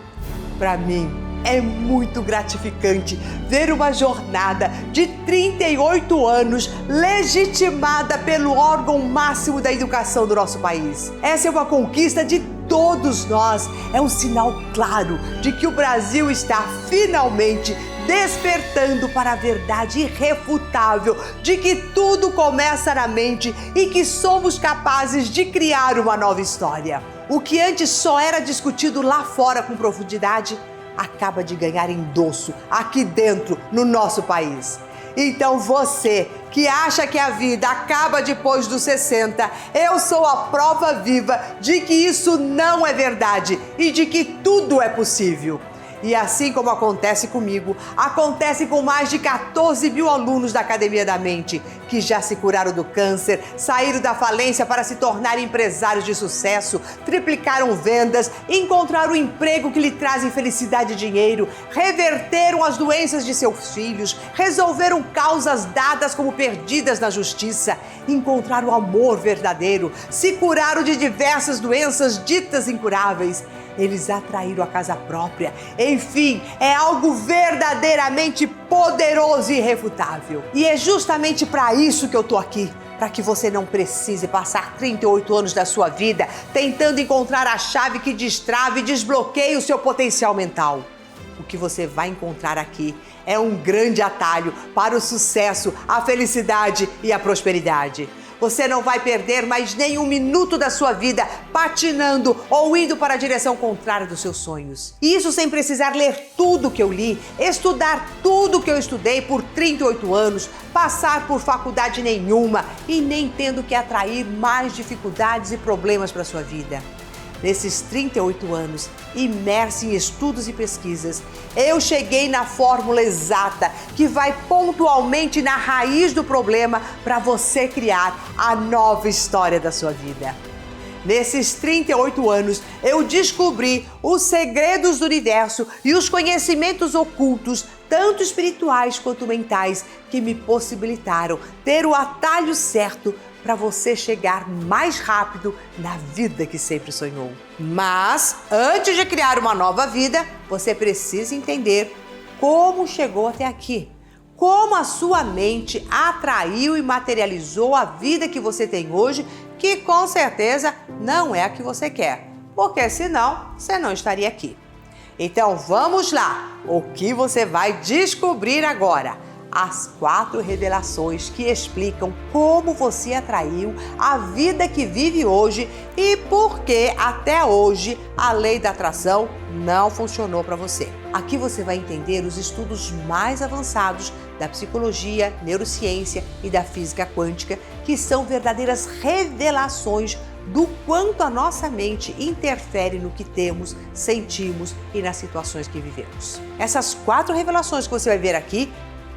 Para mim, é muito gratificante ver uma jornada de 38 anos legitimada pelo órgão máximo da educação do nosso país. Essa é uma conquista de todos nós. É um sinal claro de que o Brasil está finalmente despertando para a verdade irrefutável de que tudo começa na mente e que somos capazes de criar uma nova história. O que antes só era discutido lá fora com profundidade, acaba de ganhar endosso aqui dentro, no nosso país. Então você que acha que a vida acaba depois dos 60, eu sou a prova viva de que isso não é verdade e de que tudo é possível. E assim como acontece comigo, acontece com mais de 14 mil alunos da Academia da Mente, que já se curaram do câncer, saíram da falência para se tornarem empresários de sucesso, triplicaram vendas, encontraram um emprego que lhe trazem felicidade e dinheiro, reverteram as doenças de seus filhos, resolveram causas dadas como perdidas na justiça, encontraram o amor verdadeiro, se curaram de diversas doenças ditas incuráveis. Eles atraíram a casa própria. Enfim, é algo verdadeiramente poderoso e irrefutável. E é justamente para isso que eu tô aqui. Para que você não precise passar 38 anos da sua vida tentando encontrar a chave que destrave e desbloqueie o seu potencial mental. O que você vai encontrar aqui é um grande atalho para o sucesso, a felicidade e a prosperidade. Você não vai perder mais nem um minuto da sua vida patinando ou indo para a direção contrária dos seus sonhos. E isso sem precisar ler tudo que eu li, estudar tudo que eu estudei por 38 anos, passar por faculdade nenhuma e nem tendo que atrair mais dificuldades e problemas para a sua vida. Nesses 38 anos, imerso em estudos e pesquisas, eu cheguei na fórmula exata que vai pontualmente na raiz do problema para você criar a nova história da sua vida. Nesses 38 anos, eu descobri os segredos do universo e os conhecimentos ocultos, tanto espirituais quanto mentais, que me possibilitaram ter o atalho certo para você chegar mais rápido na vida que sempre sonhou. Mas, antes de criar uma nova vida, você precisa entender como chegou até aqui. Como a sua mente atraiu e materializou a vida que você tem hoje, que com certeza não é a que você quer, porque senão você não estaria aqui. Então vamos lá, o que você vai descobrir agora? As 4 revelações que explicam como você atraiu a vida que vive hoje e por que até hoje a lei da atração não funcionou para você. Aqui você vai entender os estudos mais avançados da psicologia, neurociência e da física quântica, que são verdadeiras revelações do quanto a nossa mente interfere no que temos, sentimos e nas situações que vivemos. Essas 4 revelações que você vai ver aqui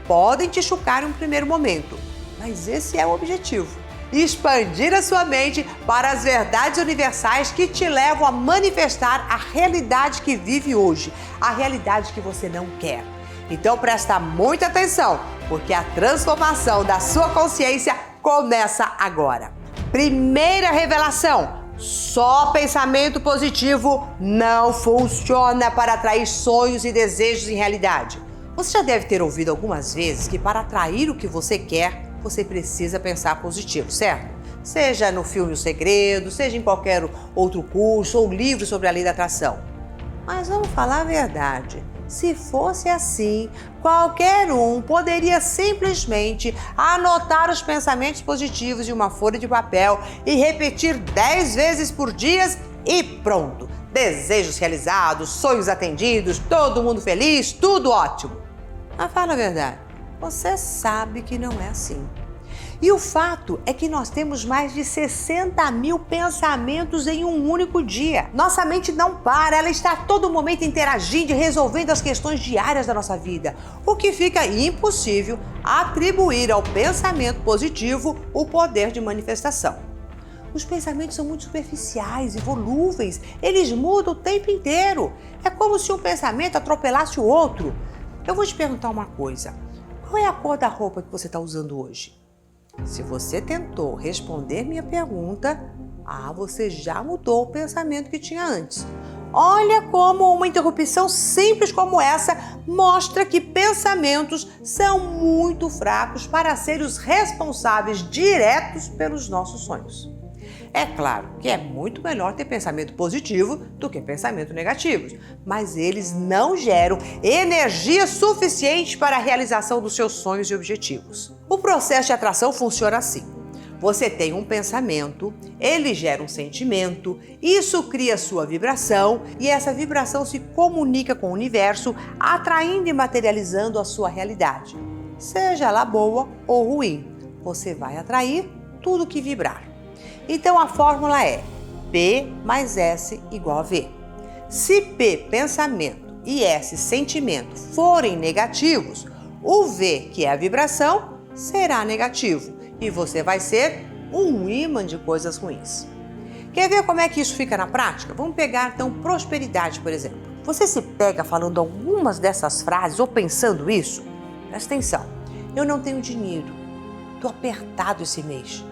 podem te chocar em um primeiro momento, mas esse é o objetivo. expandir a sua mente para as verdades universais que te levam a manifestar a realidade que vive hoje, a realidade que você não quer. Então presta muita atenção, porque a transformação da sua consciência começa agora. Primeira revelação: só pensamento positivo não funciona para atrair sonhos e desejos em realidade. Você já deve ter ouvido algumas vezes que para atrair o que você quer, você precisa pensar positivo, certo? Seja no filme O Segredo, seja em qualquer outro curso ou livro sobre a lei da atração. Mas vamos falar a verdade. Se fosse assim, qualquer um poderia simplesmente anotar os pensamentos positivos em uma folha de papel e repetir 10 vezes por dia e pronto. Desejos realizados, sonhos atendidos, todo mundo feliz, tudo ótimo. Mas fala a verdade, você sabe que não é assim. E o fato é que nós temos mais de 60 mil pensamentos em um único dia. Nossa mente não para, ela está a todo momento interagindo e resolvendo as questões diárias da nossa vida, o que fica impossível atribuir ao pensamento positivo o poder de manifestação. Os pensamentos são muito superficiais e volúveis, eles mudam o tempo inteiro. É como se um pensamento atropelasse o outro. Eu vou te perguntar uma coisa, qual é a cor da roupa que você está usando hoje? Se você tentou responder minha pergunta, você já mudou o pensamento que tinha antes. Olha como uma interrupção simples como essa mostra que pensamentos são muito fracos para serem os responsáveis diretos pelos nossos sonhos. É claro que é muito melhor ter pensamento positivo do que pensamento negativo, mas eles não geram energia suficiente para a realização dos seus sonhos e objetivos. O processo de atração funciona assim. Você tem um pensamento, ele gera um sentimento, isso cria sua vibração e essa vibração se comunica com o universo, atraindo e materializando a sua realidade. Seja ela boa ou ruim, você vai atrair tudo que vibrar. Então a fórmula é P mais S igual a V. Se P, pensamento, e S, sentimento, forem negativos, o V, que é a vibração, será negativo e você vai ser um imã de coisas ruins. Quer ver como é que isso fica na prática? Vamos pegar então prosperidade, por exemplo. Você se pega falando algumas dessas frases ou pensando isso? Presta atenção. Eu não tenho dinheiro. Estou apertado esse mês.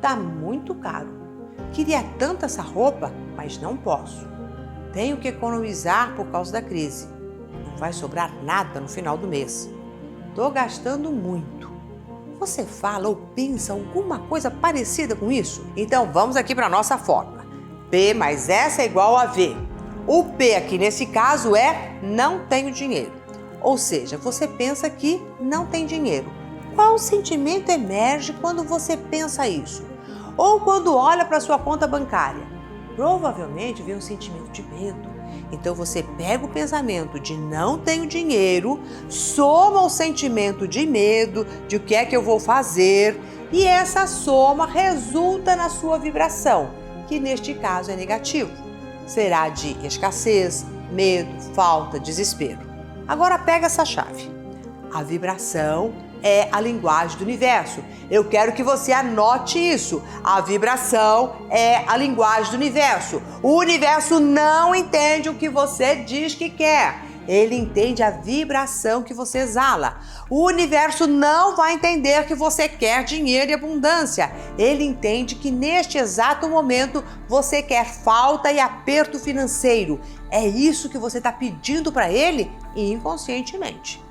Tá muito caro. Queria tanto essa roupa, mas não posso. Tenho que economizar por causa da crise. Não vai sobrar nada no final do mês. Tô gastando muito. Você fala ou pensa alguma coisa parecida com isso? Então vamos aqui para a nossa fórmula. P mais S é igual a V. O P aqui nesse caso é não tenho dinheiro. Ou seja, você pensa que não tem dinheiro. Qual sentimento emerge quando você pensa isso? Ou quando olha para sua conta bancária? Provavelmente vem um sentimento de medo. Então você pega o pensamento de não tenho dinheiro, soma o sentimento de medo, de o que é que eu vou fazer, e essa soma resulta na sua vibração, que neste caso é negativo. Será de escassez, medo, falta, desespero. Agora pega essa chave. A vibração é a linguagem do universo. Eu quero que você anote isso. A vibração é a linguagem do universo. O universo não entende o que você diz que quer. Ele entende a vibração que você exala. O universo não vai entender que você quer dinheiro e abundância. Ele entende que neste exato momento você quer falta e aperto financeiro. É isso que você está pedindo para ele inconscientemente.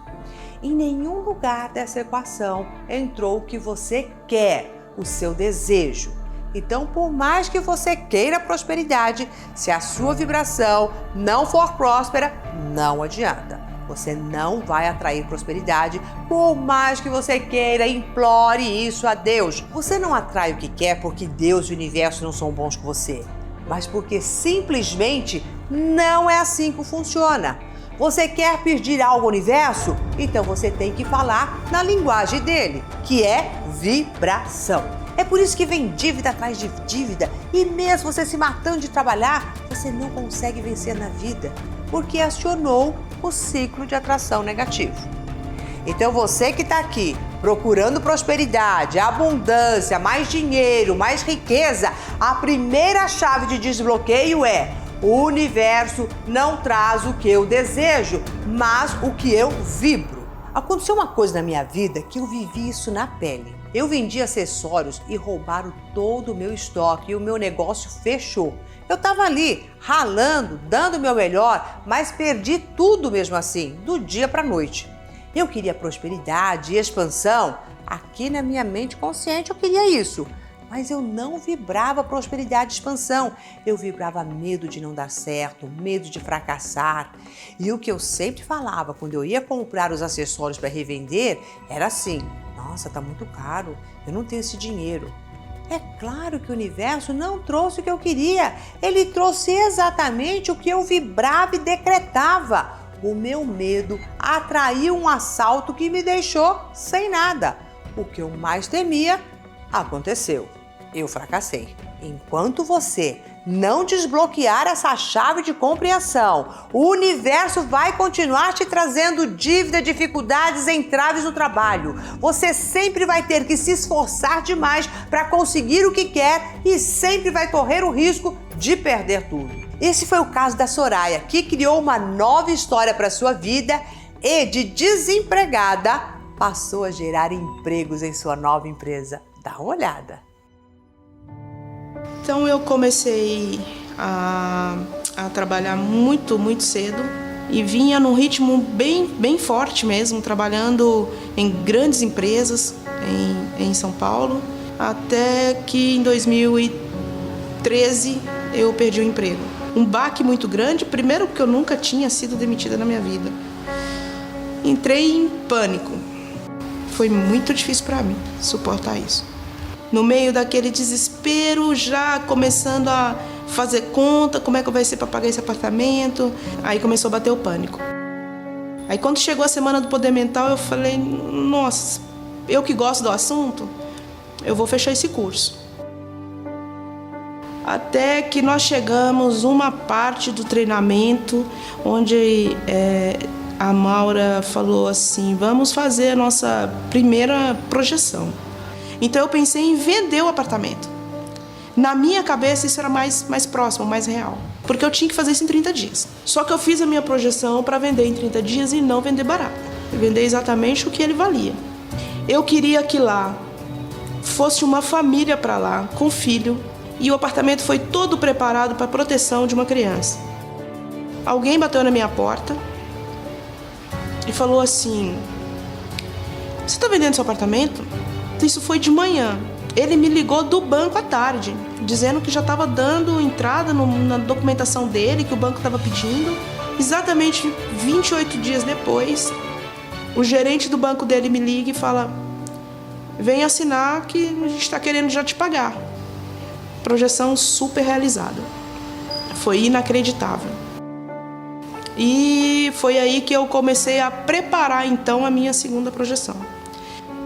Em nenhum lugar dessa equação entrou o que você quer, o seu desejo. Então, por mais que você queira prosperidade, se a sua vibração não for próspera, não adianta. Você não vai atrair prosperidade, por mais que você queira, implore isso a Deus. Você não atrai o que quer porque Deus e o universo não são bons com você, mas porque simplesmente não é assim que funciona. Você quer pedir algo ao universo? Então você tem que falar na linguagem dele, que é vibração. É por isso que vem dívida atrás de dívida e mesmo você se matando de trabalhar, você não consegue vencer na vida, porque acionou o ciclo de atração negativo. Então você que está aqui procurando prosperidade, abundância, mais dinheiro, mais riqueza, a primeira chave de desbloqueio é: o universo não traz o que eu desejo, mas o que eu vibro. Aconteceu uma coisa na minha vida que eu vivi isso na pele. Eu vendi acessórios e roubaram todo o meu estoque e o meu negócio fechou. Eu estava ali, ralando, dando o meu melhor, mas perdi tudo mesmo assim, do dia para a noite. Eu queria prosperidade e expansão. Aqui na minha mente consciente eu queria isso. Mas eu não vibrava prosperidade e expansão. Eu vibrava medo de não dar certo, medo de fracassar. E o que eu sempre falava quando eu ia comprar os acessórios para revender era assim: nossa, tá muito caro, eu não tenho esse dinheiro. É claro que o universo não trouxe o que eu queria. Ele trouxe exatamente o que eu vibrava e decretava. O meu medo atraiu um assalto que me deixou sem nada. O que eu mais temia aconteceu. Eu fracassei. Enquanto você não desbloquear essa chave de compreensão, o universo vai continuar te trazendo dívida, dificuldades, entraves no trabalho. Você sempre vai ter que se esforçar demais para conseguir o que quer e sempre vai correr o risco de perder tudo. Esse foi o caso da Soraya, que criou uma nova história para sua vida e, de desempregada, passou a gerar empregos em sua nova empresa. Dá uma olhada. Então eu comecei a trabalhar muito cedo e vinha num ritmo bem forte mesmo, trabalhando em grandes empresas em São Paulo, até que em 2013 eu perdi o emprego. Um baque muito grande, primeiro porque eu nunca tinha sido demitida na minha vida. Entrei em pânico. Foi muito difícil para mim suportar isso. No meio daquele desespero, já começando a fazer conta, como é que vai ser para pagar esse apartamento. Aí começou a bater o pânico. Aí quando chegou a semana do Poder Mental, eu falei, nossa, eu que gosto do assunto, eu vou fechar esse curso. Até que nós chegamos uma parte do treinamento, onde a Maura falou assim, vamos fazer a nossa primeira projeção. Então eu pensei em vender o apartamento. Na minha cabeça isso era mais próximo, mais real. Porque eu tinha que fazer isso em 30 dias. Só que eu fiz a minha projeção para vender em 30 dias e não vender barato. Vender exatamente o que ele valia. Eu queria que lá fosse uma família para lá, com filho. E o apartamento foi todo preparado para a proteção de uma criança. Alguém bateu na minha porta e falou assim, você está vendendo seu apartamento? Isso foi de manhã. Ele me ligou do banco à tarde, dizendo que já estava dando entrada na documentação dele, que o banco estava pedindo. Exatamente 28 dias depois, o gerente do banco dele me liga e fala, vem assinar que a gente está querendo já te pagar. Projeção super realizada. Foi inacreditável. E foi aí que eu comecei a preparar então a minha segunda projeção.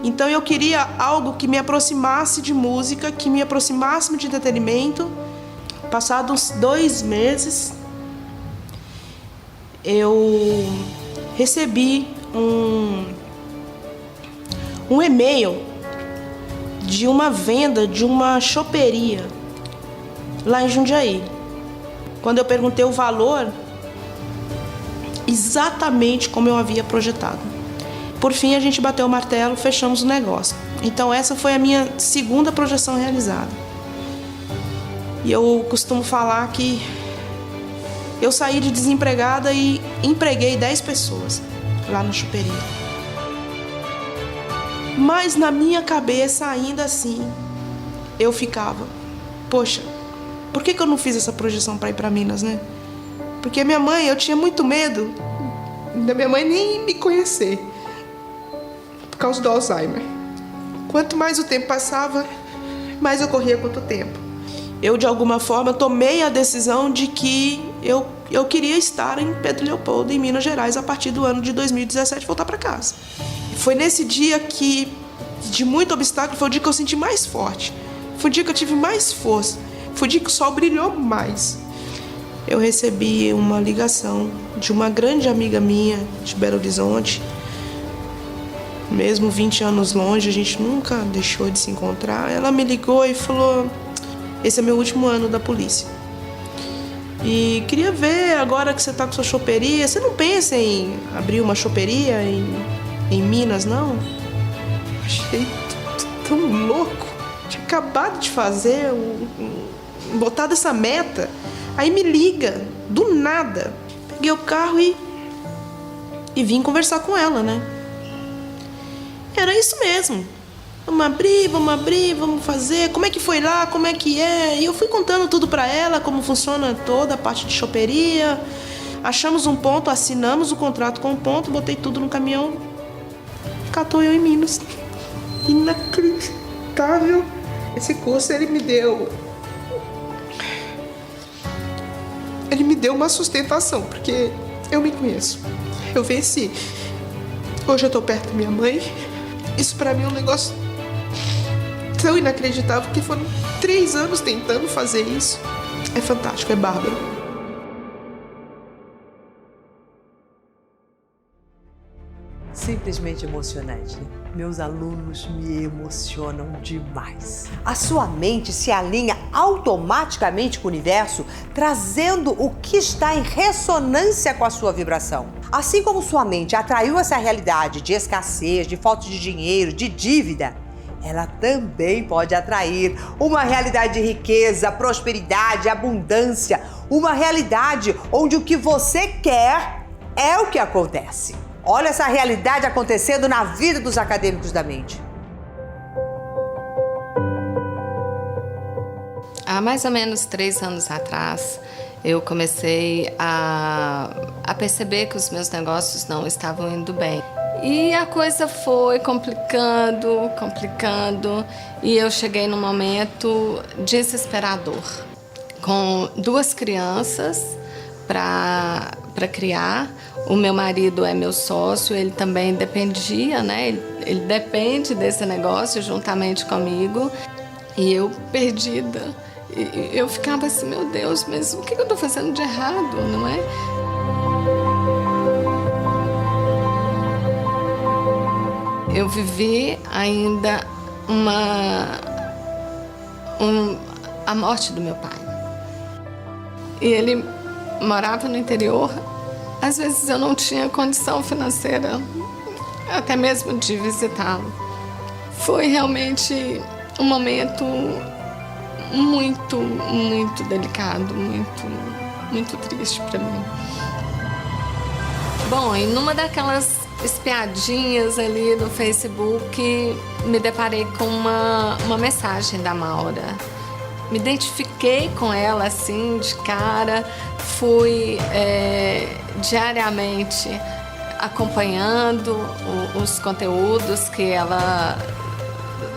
Então eu queria algo que me aproximasse de música, que me aproximasse de entretenimento. Passados 2 meses, eu recebi um e-mail de uma venda de uma choperia lá em Jundiaí. Quando eu perguntei o valor, exatamente como eu havia projetado. Por fim, a gente bateu o martelo, fechamos o negócio. Então, essa foi a minha segunda projeção realizada. E eu costumo falar que eu saí de desempregada e empreguei 10 pessoas lá na choperia. Mas na minha cabeça, ainda assim, eu ficava, poxa, por que eu não fiz essa projeção para ir para Minas, né? Porque minha mãe, eu tinha muito medo da minha mãe nem me conhecer. Por causa do Alzheimer. Quanto mais o tempo passava, mais eu corria contra o tempo. Eu, de alguma forma, tomei a decisão de que eu queria estar em Pedro Leopoldo, em Minas Gerais, a partir do ano de 2017, voltar para casa. Foi nesse dia que, de muito obstáculo, foi o dia que eu senti mais forte. Foi o dia que eu tive mais força. Foi o dia que o sol brilhou mais. Eu recebi uma ligação de uma grande amiga minha de Belo Horizonte, Mesmo 20 anos longe, a gente nunca deixou de se encontrar. Ela me ligou e falou: esse é meu último ano da polícia. E queria ver, agora que você tá com sua choperia, você não pensa em abrir uma choperia em Minas, não? Achei tão louco. Tinha acabado de fazer, botado essa meta. Aí me liga, do nada. Peguei o carro e vim conversar com ela, né? Era isso mesmo. Vamos abrir, vamos fazer. Como é que foi lá, como é que é? E eu fui contando tudo pra ela, como funciona toda a parte de choperia. Achamos um ponto, assinamos o contrato com o ponto, botei tudo no caminhão. Catou eu em Minas. Inacreditável. Esse curso, ele me deu uma sustentação, porque eu me conheço. Eu venci. Hoje eu tô perto da minha mãe. Isso pra mim é um negócio tão inacreditável, que foram 3 anos tentando fazer isso. É fantástico, é bárbaro. Simplesmente emocionante, né? Meus alunos me emocionam demais. A sua mente se alinha automaticamente com o universo, trazendo o que está em ressonância com a sua vibração. Assim como sua mente atraiu essa realidade de escassez, de falta de dinheiro, de dívida, ela também pode atrair uma realidade de riqueza, prosperidade, abundância, uma realidade onde o que você quer é o que acontece. Olha essa realidade acontecendo na vida dos acadêmicos da mente. Há mais ou menos 3 anos atrás, eu comecei a perceber que os meus negócios não estavam indo bem. E a coisa foi complicando, e eu cheguei num momento desesperador. Com 2 crianças para criar. O meu marido é meu sócio, ele também dependia, né? Ele depende desse negócio juntamente comigo. E eu perdida. E eu ficava assim, meu Deus, mas o que eu tô fazendo de errado, não é? Eu vivi ainda a morte do meu pai. E ele morava no interior. Às vezes eu não tinha condição financeira, até mesmo de visitá-lo. Foi realmente um momento muito, muito delicado, muito triste para mim. Bom, e numa daquelas espiadinhas ali no Facebook, me deparei com uma mensagem da Maura. Me identifiquei com ela assim, de cara, fui diariamente acompanhando os conteúdos que ela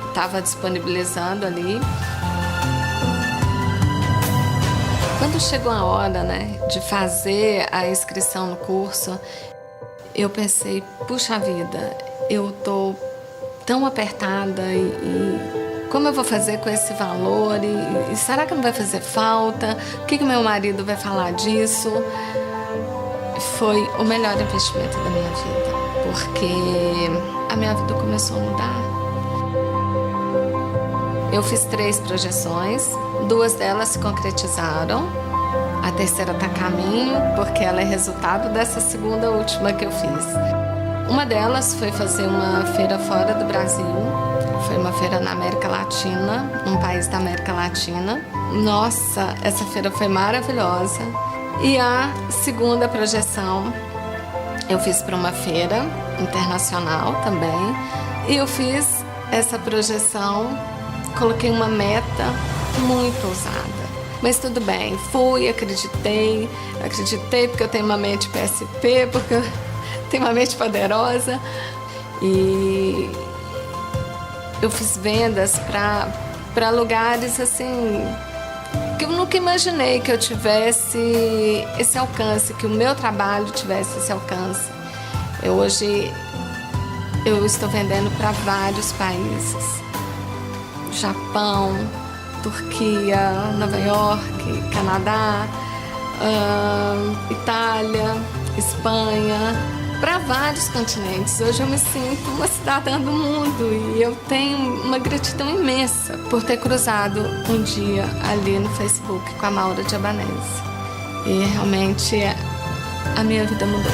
estava disponibilizando ali. Quando chegou a hora, né, de fazer a inscrição no curso, eu pensei, puxa vida, eu tô tão apertada e como eu vou fazer com esse valor? E será que não vai fazer falta? O que meu marido vai falar disso? Foi o melhor investimento da minha vida, porque a minha vida começou a mudar. Eu fiz 3 projeções, 2 delas se concretizaram. A terceira está a caminho, porque ela é resultado dessa segunda última que eu fiz. Uma delas foi fazer uma feira fora do Brasil. Foi uma feira na América Latina, num país da América Latina. Nossa, essa feira foi maravilhosa. E a segunda projeção eu fiz para uma feira internacional também. E eu fiz essa projeção, coloquei uma meta muito ousada. Mas tudo bem, fui, acreditei porque eu tenho uma mente PSP, porque eu tenho uma mente poderosa. E eu fiz vendas para lugares assim que eu nunca imaginei que eu tivesse esse alcance, que o meu trabalho tivesse esse alcance. Hoje eu estou vendendo para vários países: Japão, Turquia, Nova York, Canadá, Itália, Espanha, para vários continentes. Hoje eu me sinto uma cidadã do mundo e eu tenho uma gratidão imensa por ter cruzado um dia ali no Facebook com a Maura de Abanese. E realmente a minha vida mudou.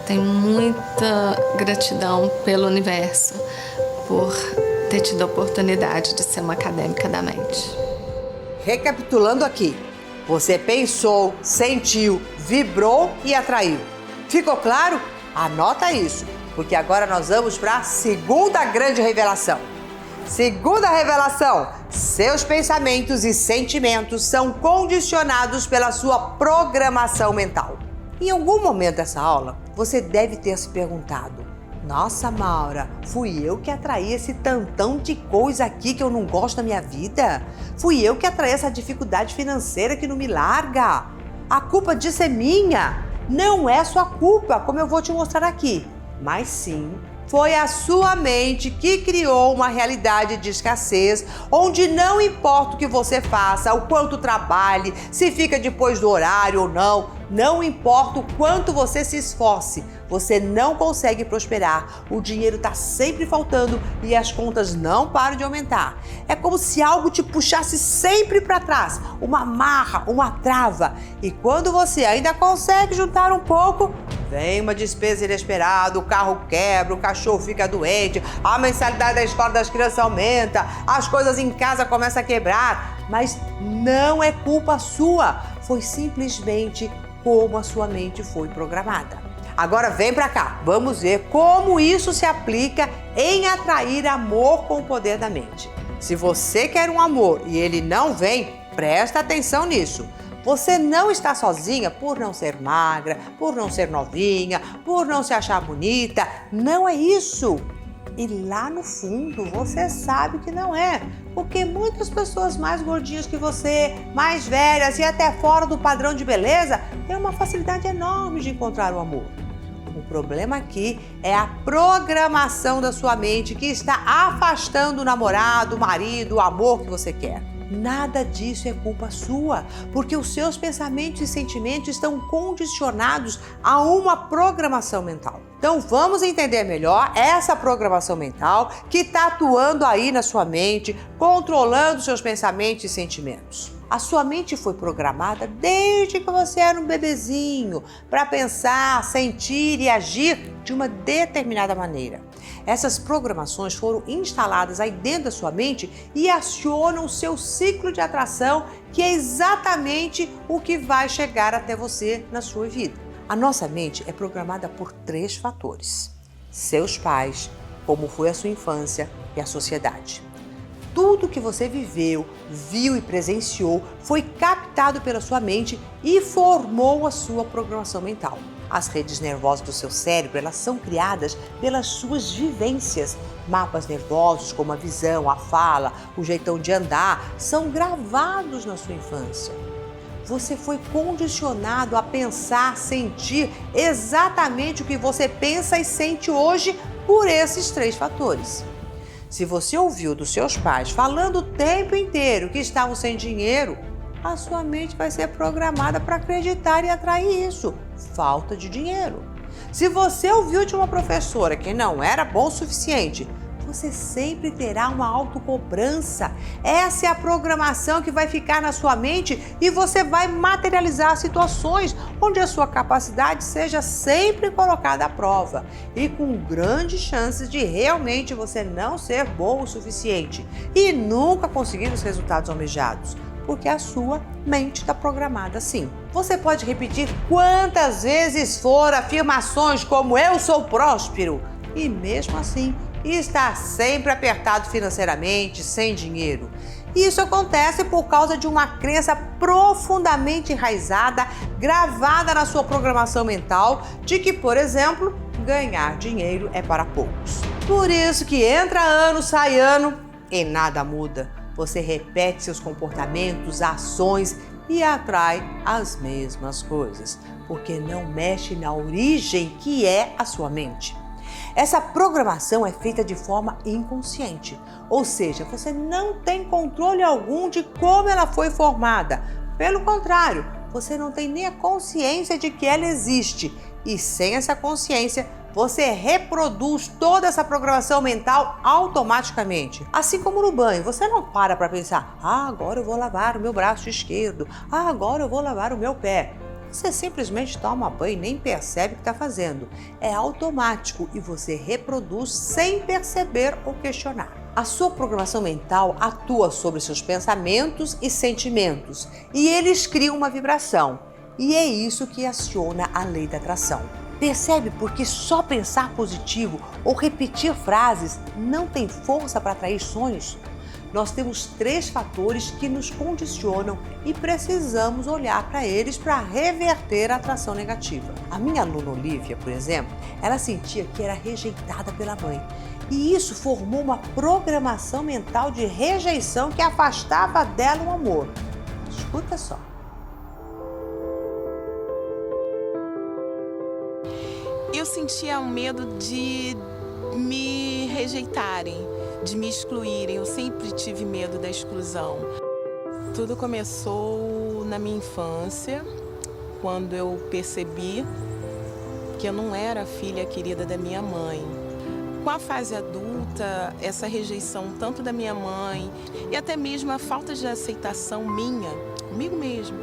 Tenho muita gratidão pelo universo por ter tido a oportunidade de ser uma acadêmica da mente. Recapitulando aqui, você pensou, sentiu, vibrou e atraiu. Ficou claro? Anota isso, porque agora nós vamos para a segunda grande revelação. Segunda revelação: seus pensamentos e sentimentos são condicionados pela sua programação mental. Em algum momento dessa aula, você deve ter se perguntado: nossa, Maura, fui eu que atraí esse tantão de coisa aqui que eu não gosto da minha vida? Fui eu que atraí essa dificuldade financeira que não me larga? A culpa disso é minha? Não é sua culpa, como eu vou te mostrar aqui. Mas sim, foi a sua mente que criou uma realidade de escassez, onde não importa o que você faça, o quanto trabalhe, se fica depois do horário ou não importa o quanto você se esforce, você não consegue prosperar. O dinheiro está sempre faltando e as contas não param de aumentar. É como se algo te puxasse sempre para trás, uma amarra, uma trava. E quando você ainda consegue juntar um pouco, vem uma despesa inesperada, o carro quebra, o cachorro fica doente, a mensalidade da escola das crianças aumenta, as coisas em casa começam a quebrar. Mas não é culpa sua, foi simplesmente como a sua mente foi programada. Agora vem pra cá, vamos ver como isso se aplica em atrair amor com o poder da mente. Se você quer um amor e ele não vem, presta atenção nisso. Você não está sozinha por não ser magra, por não ser novinha, por não se achar bonita. Não é isso. E lá no fundo você sabe que não é, porque muitas pessoas mais gordinhas que você, mais velhas e até fora do padrão de beleza, têm uma facilidade enorme de encontrar o amor. O problema aqui é a programação da sua mente que está afastando o namorado, o marido, o amor que você quer. Nada disso é culpa sua, porque os seus pensamentos e sentimentos estão condicionados a uma programação mental. Então vamos entender melhor essa programação mental que está atuando aí na sua mente, controlando seus pensamentos e sentimentos. A sua mente foi programada desde que você era um bebezinho para pensar, sentir e agir de uma determinada maneira. Essas programações foram instaladas aí dentro da sua mente e acionam o seu ciclo de atração, que é exatamente o que vai chegar até você na sua vida. A nossa mente é programada por 3 fatores: seus pais, como foi a sua infância e a sociedade. Tudo que você viveu, viu e presenciou foi captado pela sua mente e formou a sua programação mental. As redes nervosas do seu cérebro, elas são criadas pelas suas vivências. Mapas nervosos como a visão, a fala, o jeitão de andar, são gravados na sua infância. Você foi condicionado a pensar, sentir exatamente o que você pensa e sente hoje por esses 3 fatores. Se você ouviu dos seus pais falando o tempo inteiro que estavam sem dinheiro, a sua mente vai ser programada para acreditar e atrair isso, falta de dinheiro. Se você ouviu de uma professora que não era bom o suficiente, você sempre terá uma autocobrança. Essa é a programação que vai ficar na sua mente e você vai materializar situações onde a sua capacidade seja sempre colocada à prova e com grandes chances de realmente você não ser bom o suficiente e nunca conseguir os resultados almejados, porque a sua mente está programada assim. Você pode repetir quantas vezes for afirmações como "eu sou próspero" e mesmo assim está sempre apertado financeiramente, sem dinheiro. Isso acontece por causa de uma crença profundamente enraizada, gravada na sua programação mental, de que, por exemplo, ganhar dinheiro é para poucos. Por isso que entra ano, sai ano e nada muda. Você repete seus comportamentos, ações e atrai as mesmas coisas, porque não mexe na origem que é a sua mente. Essa programação é feita de forma inconsciente, ou seja, você não tem controle algum de como ela foi formada. Pelo contrário, você não tem nem a consciência de que ela existe. E sem essa consciência, você reproduz toda essa programação mental automaticamente. Assim como no banho, você não para pensar, agora eu vou lavar o meu braço esquerdo, agora eu vou lavar o meu pé. Você simplesmente toma banho e nem percebe o que está fazendo. É automático e você reproduz sem perceber ou questionar. A sua programação mental atua sobre seus pensamentos e sentimentos e eles criam uma vibração. E é isso que aciona a lei da atração. Percebe porque só pensar positivo ou repetir frases não tem força para atrair sonhos? Nós temos 3 fatores que nos condicionam e precisamos olhar para eles para reverter a atração negativa. A minha aluna Olivia, por exemplo, ela sentia que era rejeitada pela mãe. E isso formou uma programação mental de rejeição que afastava dela o amor. Escuta só. Eu sentia um medo de me rejeitarem, de me excluírem. Eu sempre tive medo da exclusão. Tudo começou na minha infância, quando eu percebi que eu não era a filha querida da minha mãe. Com a fase adulta, essa rejeição tanto da minha mãe e até mesmo a falta de aceitação minha, comigo mesmo,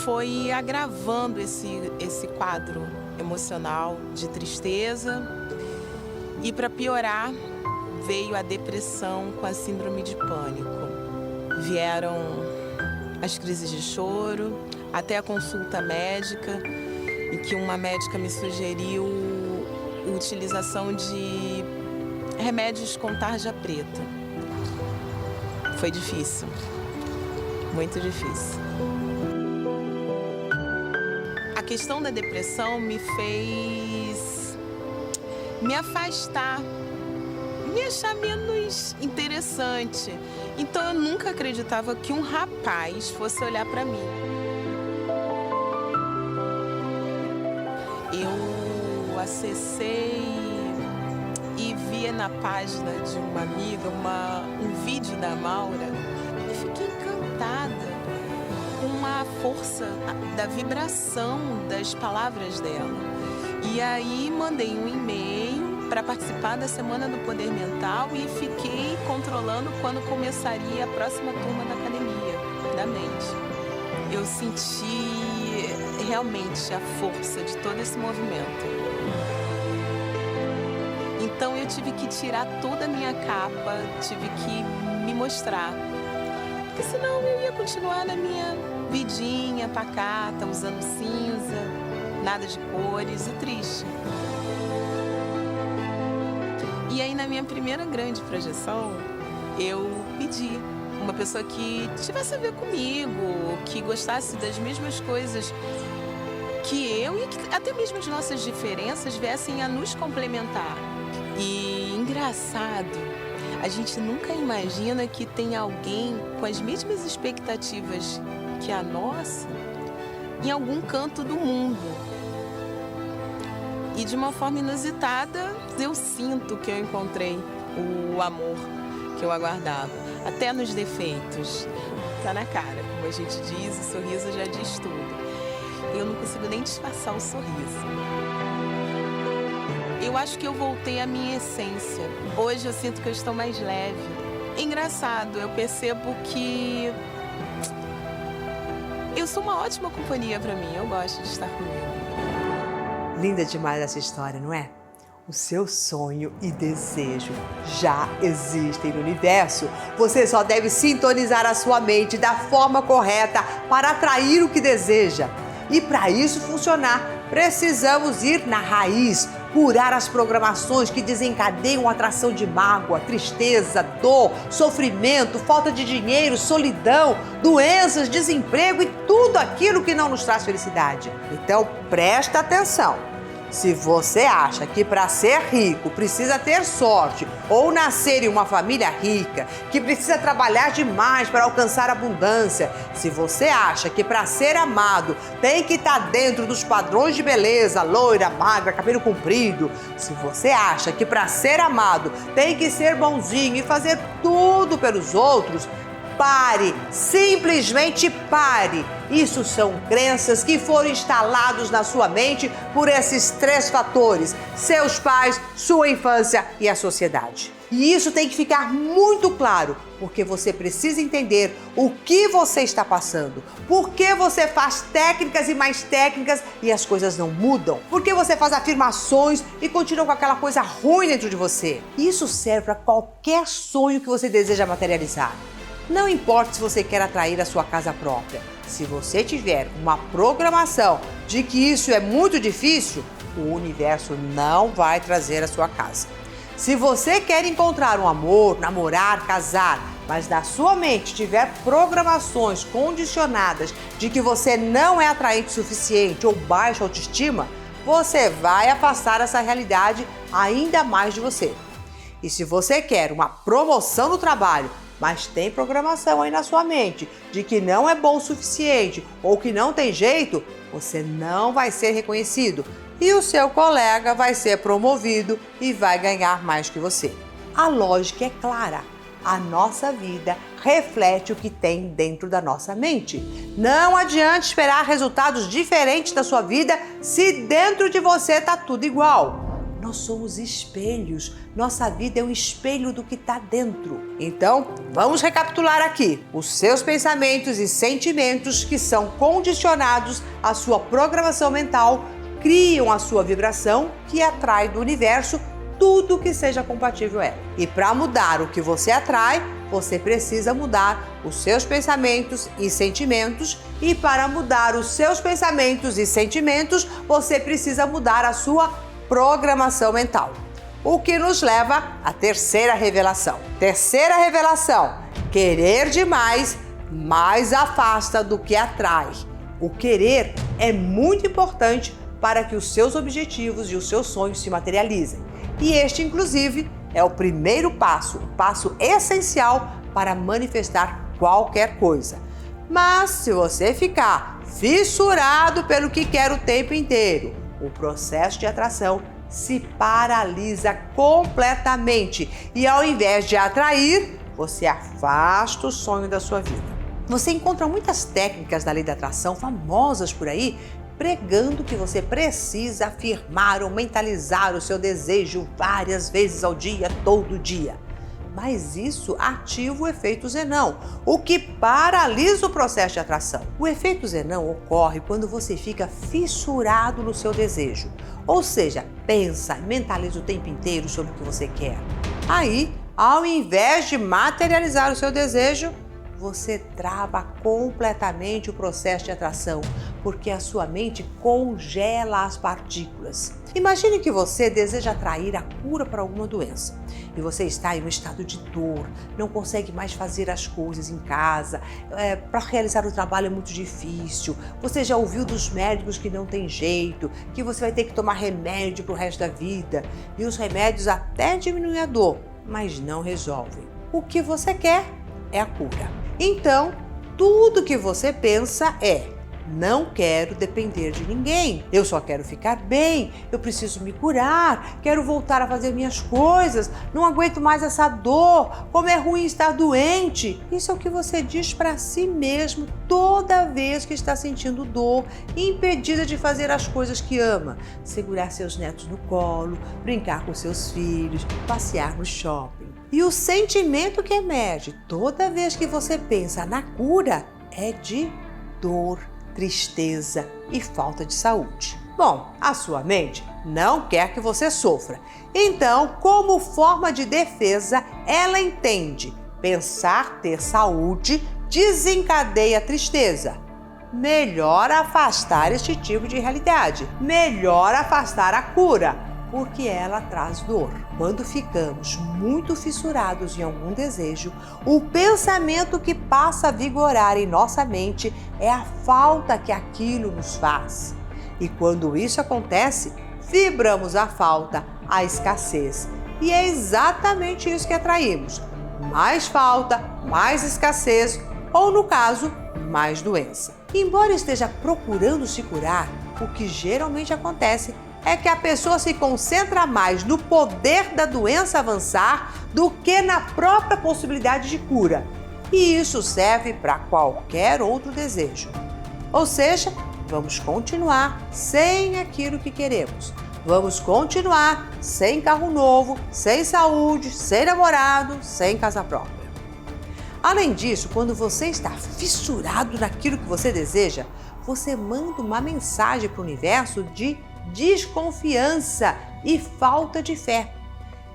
foi agravando esse quadro emocional de tristeza. E para piorar, veio a depressão com a síndrome de pânico. Vieram as crises de choro, até a consulta médica, em que uma médica me sugeriu a utilização de remédios com tarja preta. Foi difícil, muito difícil. A questão da depressão me fez me afastar, me achar menos interessante. Então eu nunca acreditava que um rapaz fosse olhar para mim. Eu acessei e vi na página de uma amiga um vídeo da Maura e fiquei encantada com a força da vibração das palavras dela. E aí mandei um e-mail para participar da Semana do Poder Mental e fiquei controlando quando começaria a próxima turma da academia, da mente. Eu senti realmente a força de todo esse movimento. Então eu tive que tirar toda a minha capa, tive que me mostrar. Porque senão eu ia continuar na minha vidinha pacata, usando cinza, nada de cores e triste. E aí na minha primeira grande projeção, eu pedi uma pessoa que tivesse a ver comigo, que gostasse das mesmas coisas que eu e que até mesmo as nossas diferenças viessem a nos complementar. E engraçado, a gente nunca imagina que tem alguém com as mesmas expectativas que a nossa em algum canto do mundo. E de uma forma inusitada, eu sinto que eu encontrei o amor que eu aguardava, até nos defeitos. Tá na cara, como a gente diz, o sorriso já diz tudo. Eu não consigo nem disfarçar o sorriso. Eu acho que eu voltei à minha essência. Hoje eu sinto que eu estou mais leve. Engraçado, eu percebo que eu sou uma ótima companhia para mim. Eu gosto de estar comigo. Linda demais essa história, não é? O seu sonho e desejo já existem no universo. Você só deve sintonizar a sua mente da forma correta para atrair o que deseja. E para isso funcionar, precisamos ir na raiz, curar as programações que desencadeiam a atração de mágoa, tristeza, dor, sofrimento, falta de dinheiro, solidão, doenças, desemprego e tudo aquilo que não nos traz felicidade. Então presta atenção. Se você acha que para ser rico precisa ter sorte ou nascer em uma família rica, que precisa trabalhar demais para alcançar abundância, se você acha que para ser amado tem que estar dentro dos padrões de beleza, loira, magra, cabelo comprido, se você acha que para ser amado tem que ser bonzinho e fazer tudo pelos outros, pare, simplesmente pare Isso são crenças que foram instalados na sua mente por esses 3 fatores: seus pais, sua infância e a sociedade. E isso tem que ficar muito claro, porque você precisa entender o que você está passando, por que você faz técnicas e mais técnicas e as coisas não mudam, por que você faz afirmações e continua com aquela coisa ruim dentro de você. Isso serve para qualquer sonho que você deseja materializar. Não importa se você quer atrair a sua casa própria, se você tiver uma programação de que isso é muito difícil, o universo não vai trazer a sua casa. Se você quer encontrar um amor, namorar, casar, mas na sua mente tiver programações condicionadas de que você não é atraente o suficiente ou baixa autoestima, você vai afastar essa realidade ainda mais de você. E se você quer uma promoção no trabalho, mas tem programação aí na sua mente de que não é bom o suficiente ou que não tem jeito, você não vai ser reconhecido e o seu colega vai ser promovido e vai ganhar mais que você. A lógica é clara. A nossa vida reflete o que tem dentro da nossa mente. Não adianta esperar resultados diferentes da sua vida se dentro de você está tudo igual. Nós somos espelhos. Nossa vida é um espelho do que está dentro. Então, vamos recapitular aqui. Os seus pensamentos e sentimentos que são condicionados à sua programação mental criam a sua vibração que atrai do universo tudo que seja compatível a ela. E para mudar o que você atrai, você precisa mudar os seus pensamentos e sentimentos. E para mudar os seus pensamentos e sentimentos, você precisa mudar a sua programação mental. O que nos leva à terceira revelação. Terceira revelação: querer demais mais afasta do que atrai. O querer é muito importante para que os seus objetivos e os seus sonhos se materializem. E este, inclusive, é o primeiro passo, o passo essencial para manifestar qualquer coisa. Mas se você ficar fissurado pelo que quer o tempo inteiro, o processo de atração se paralisa completamente e ao invés de atrair, você afasta o sonho da sua vida. Você encontra muitas técnicas da lei da atração famosas por aí, pregando que você precisa afirmar ou mentalizar o seu desejo várias vezes ao dia, todo dia. Mas isso ativa o efeito Zenão, o que paralisa o processo de atração. O efeito Zenão ocorre quando você fica fissurado no seu desejo, ou seja, pensa e mentaliza o tempo inteiro sobre o que você quer. Aí, ao invés de materializar o seu desejo, você trava completamente o processo de atração, porque a sua mente congela as partículas. Imagine que você deseja atrair a cura para alguma doença e você está em um estado de dor, não consegue mais fazer as coisas em casa, para realizar o trabalho é muito difícil, você já ouviu dos médicos que não tem jeito, que você vai ter que tomar remédio para o resto da vida e os remédios até diminuem a dor, mas não resolvem. O que você quer é a cura. Então, tudo que você pensa é: não quero depender de ninguém, eu só quero ficar bem, eu preciso me curar, quero voltar a fazer minhas coisas, não aguento mais essa dor, como é ruim estar doente. Isso é o que você diz para si mesmo toda vez que está sentindo dor, impedida de fazer as coisas que ama, segurar seus netos no colo, brincar com seus filhos, passear no shopping. E o sentimento que emerge toda vez que você pensa na cura é de dor, tristeza e falta de saúde. Bom, a sua mente não quer que você sofra. Então, como forma de defesa, ela entende: pensar ter saúde desencadeia a tristeza. Melhor afastar este tipo de realidade. Melhor afastar a cura, porque ela traz dor. Quando ficamos muito fissurados em algum desejo, o pensamento que passa a vigorar em nossa mente é a falta que aquilo nos faz. E quando isso acontece, vibramos a falta, a escassez. E é exatamente isso que atraímos: mais falta, mais escassez, ou no caso, mais doença. Embora esteja procurando se curar, o que geralmente acontece é que a pessoa se concentra mais no poder da doença avançar do que na própria possibilidade de cura. E isso serve para qualquer outro desejo. Ou seja, vamos continuar sem aquilo que queremos. Vamos continuar sem carro novo, sem saúde, sem namorado, sem casa própria. Além disso, quando você está fissurado naquilo que você deseja, você manda uma mensagem para o universo de desconfiança e falta de fé.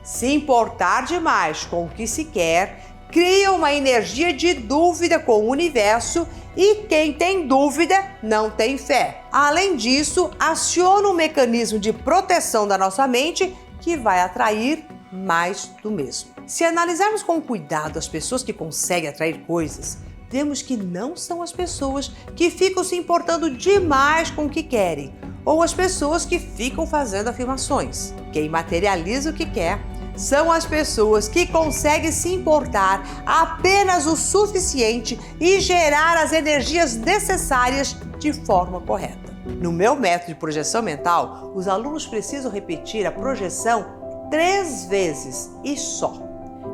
Se importar demais com o que se quer, cria uma energia de dúvida com o universo e quem tem dúvida não tem fé. Além disso, aciona um mecanismo de proteção da nossa mente que vai atrair mais do mesmo. Se analisarmos com cuidado as pessoas que conseguem atrair coisas, vemos que não são as pessoas que ficam se importando demais com o que querem, ou as pessoas que ficam fazendo afirmações. Quem materializa o que quer são as pessoas que conseguem se importar apenas o suficiente e gerar as energias necessárias de forma correta. No meu método de projeção mental, os alunos precisam repetir a projeção 3 vezes e só.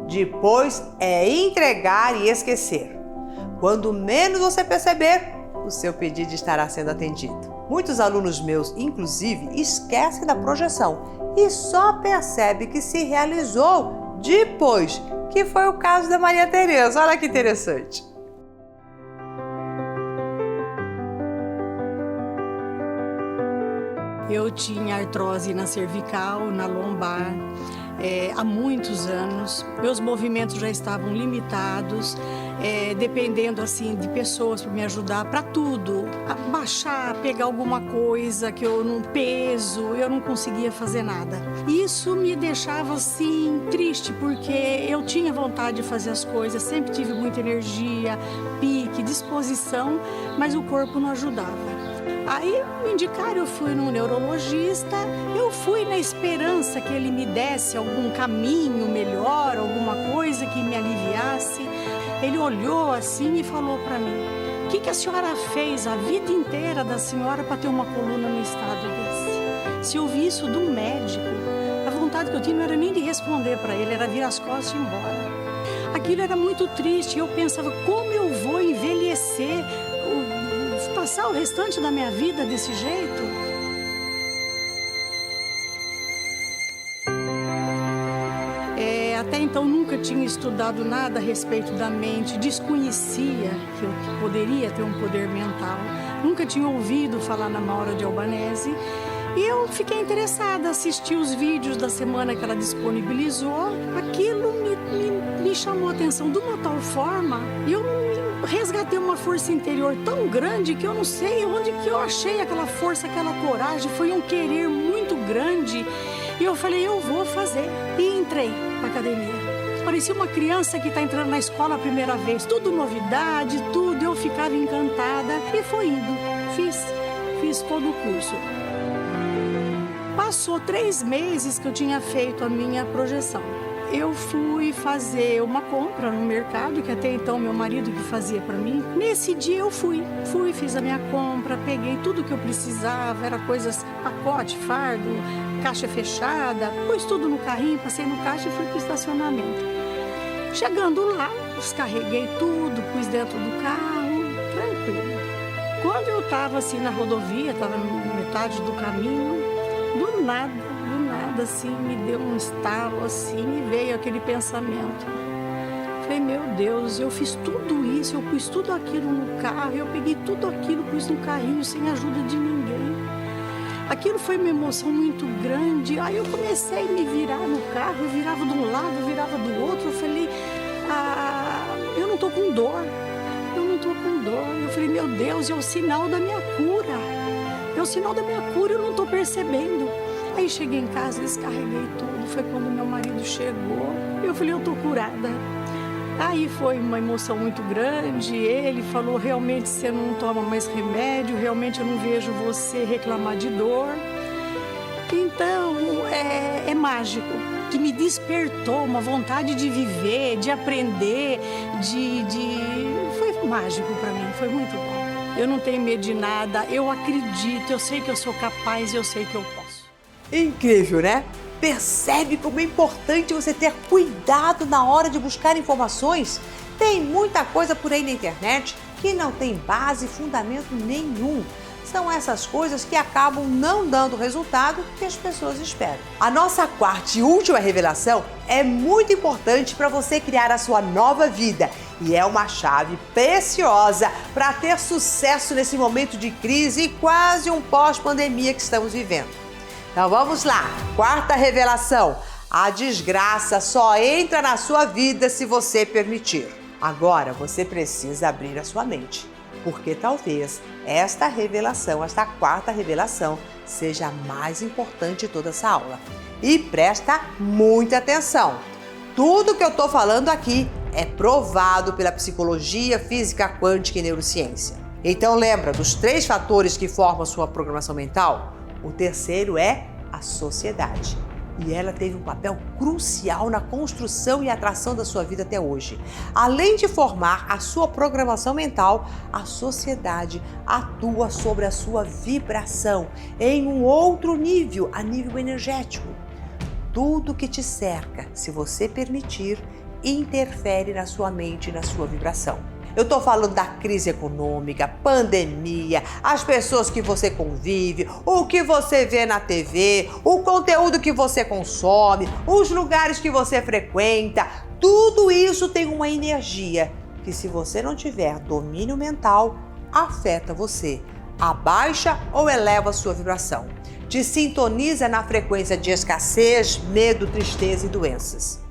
Depois é entregar e esquecer. Quando menos você perceber, o seu pedido estará sendo atendido. Muitos alunos meus, inclusive, esquecem da projeção e só percebem que se realizou depois, que foi o caso da Maria Tereza. Olha que interessante. Eu tinha artrose na cervical, na lombar, há muitos anos. Meus movimentos já estavam limitados, dependendo assim de pessoas para me ajudar para tudo. Baixar, pegar alguma coisa que eu não peso, eu não conseguia fazer nada. Isso me deixava assim triste, porque eu tinha vontade de fazer as coisas, sempre tive muita energia, pique, disposição, mas o corpo não ajudava. Aí me indicaram, eu fui no neurologista, eu fui na esperança que ele me desse algum caminho melhor, alguma coisa que me aliviasse. Ele olhou assim e falou para mim: o que a senhora fez a vida inteira da senhora para ter uma coluna no estado desse? Se eu vi isso de um médico, a vontade que eu tinha não era nem de responder para ele, era virar as costas e ir embora. Aquilo era muito triste, eu pensava, como eu vou envelhecer, passar o restante da minha vida desse jeito? Até então nunca tinha estudado nada a respeito da mente, desconhecia que eu poderia ter um poder mental, nunca tinha ouvido falar na Maura de Albanese e eu fiquei interessada, assisti os vídeos da semana que ela disponibilizou, aquilo me chamou a atenção de uma tal forma, e eu resgatei uma força interior tão grande que eu não sei onde que eu achei aquela força, aquela coragem, foi um querer muito grande. E eu falei, eu vou fazer. E entrei para academia. Parecia uma criança que está entrando na escola a primeira vez. Tudo novidade, tudo. Eu ficava encantada e foi indo. Fiz todo o curso. Passou 3 meses que eu tinha feito a minha projeção. Eu fui fazer uma compra no mercado, que até então meu marido que fazia para mim. Nesse dia eu fui, fiz a minha compra, peguei tudo que eu precisava, era coisas, pacote, fardo, caixa fechada, pus tudo no carrinho, passei no caixa e fui pro estacionamento. Chegando lá, descarreguei tudo, pus dentro do carro, tranquilo. Quando eu estava assim na rodovia, estava na metade do caminho, do nada assim, me deu um estalo assim e veio aquele pensamento. Falei, meu Deus, eu fiz tudo isso, eu pus tudo aquilo no carro, eu peguei tudo aquilo, pus no carrinho sem ajuda de ninguém. Aquilo foi uma emoção muito grande. Aí eu comecei a me virar no carro, eu virava de um lado, eu virava do outro. Eu falei, eu não tô com dor, Eu falei, meu Deus, é o sinal da minha cura. É o sinal da minha cura, eu não tô percebendo. Aí cheguei em casa, descarreguei tudo. Foi quando meu marido chegou. Eu falei, eu tô curada. Aí foi uma emoção muito grande. Ele falou, realmente você não toma mais remédio, realmente eu não vejo você reclamar de dor. Então, é mágico, que me despertou uma vontade de viver, de aprender, Foi mágico para mim, foi muito bom. Eu não tenho medo de nada, eu acredito, eu sei que eu sou capaz, eu sei que eu posso. Incrível, né? Percebe como é importante você ter cuidado na hora de buscar informações? Tem muita coisa por aí na internet que não tem base e fundamento nenhum. São essas coisas que acabam não dando o resultado que as pessoas esperam. A nossa quarta e última revelação é muito importante para você criar a sua nova vida e é uma chave preciosa para ter sucesso nesse momento de crise e quase um pós-pandemia que estamos vivendo. Então vamos lá, quarta revelação. A desgraça só entra na sua vida se você permitir. Agora você precisa abrir a sua mente, porque talvez esta quarta revelação, seja a mais importante de toda essa aula. E presta muita atenção. Tudo que eu estou falando aqui é provado pela psicologia, física quântica e neurociência. Então lembra dos 3 fatores que formam sua programação mental? O terceiro é a sociedade. E ela teve um papel crucial na construção e atração da sua vida até hoje. Além de formar a sua programação mental, a sociedade atua sobre a sua vibração em um outro nível, a nível energético. Tudo que te cerca, se você permitir, interfere na sua mente e na sua vibração. Eu estou falando da crise econômica, pandemia, as pessoas que você convive, o que você vê na TV, o conteúdo que você consome, os lugares que você frequenta. Tudo isso tem uma energia que, se você não tiver domínio mental, afeta você, abaixa ou eleva a sua vibração. Te sintoniza na frequência de escassez, medo, tristeza e doenças.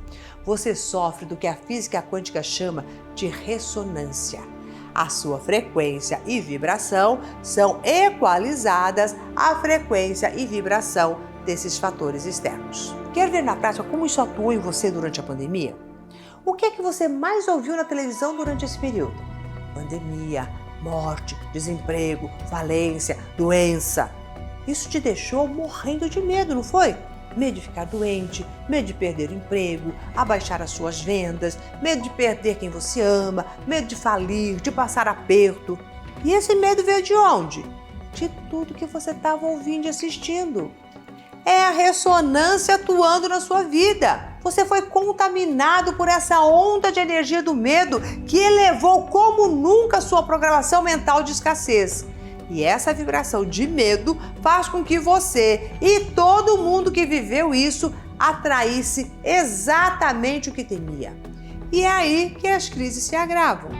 Você sofre do que a física quântica chama de ressonância. A sua frequência e vibração são equalizadas à frequência e vibração desses fatores externos. Quer ver na prática como isso atuou em você durante a pandemia? O que é que você mais ouviu na televisão durante esse período? Pandemia, morte, desemprego, falência, doença. Isso te deixou morrendo de medo, não foi? Medo de ficar doente, medo de perder o emprego, abaixar as suas vendas, medo de perder quem você ama, medo de falir, de passar aperto. E esse medo veio de onde? De tudo que você estava ouvindo e assistindo. É a ressonância atuando na sua vida. Você foi contaminado por essa onda de energia do medo que elevou como nunca a sua programação mental de escassez. E essa vibração de medo faz com que você e todo mundo que viveu isso atraísse exatamente o que temia. E é aí que as crises se agravam,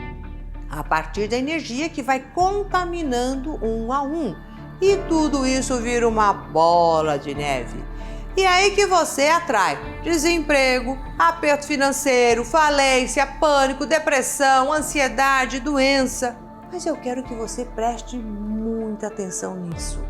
a partir da energia que vai contaminando um a um. E tudo isso vira uma bola de neve. E é aí que você atrai desemprego, aperto financeiro, falência, pânico, depressão, ansiedade, doença. Mas eu quero que você preste muita atenção nisso.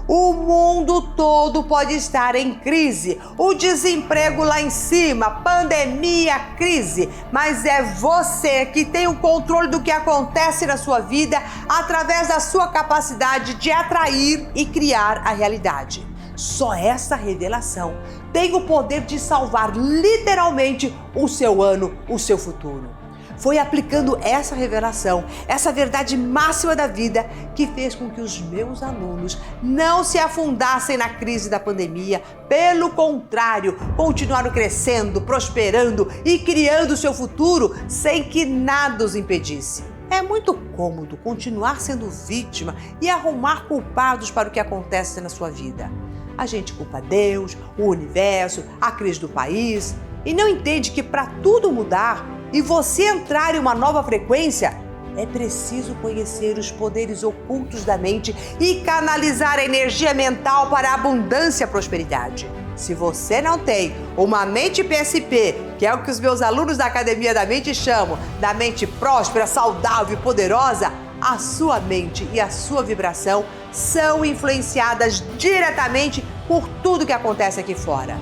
O mundo todo pode estar em crise, o desemprego lá em cima, pandemia, crise, mas é você que tem o controle do que acontece na sua vida através da sua capacidade de atrair e criar a realidade. Só essa revelação tem o poder de salvar literalmente o seu ano, o seu futuro. Foi aplicando essa revelação, essa verdade máxima da vida, que fez com que os meus alunos não se afundassem na crise da pandemia. Pelo contrário, continuaram crescendo, prosperando e criando o seu futuro sem que nada os impedisse. É muito cômodo continuar sendo vítima e arrumar culpados para o que acontece na sua vida. A gente culpa Deus, o universo, a crise do país e não entende que para tudo mudar e você entrar em uma nova frequência, é preciso conhecer os poderes ocultos da mente e canalizar a energia mental para a abundância e a prosperidade. Se você não tem uma mente PSP, que é o que os meus alunos da Academia da Mente chamam da mente próspera, saudável e poderosa, a sua mente e a sua vibração são influenciadas diretamente por tudo que acontece aqui fora.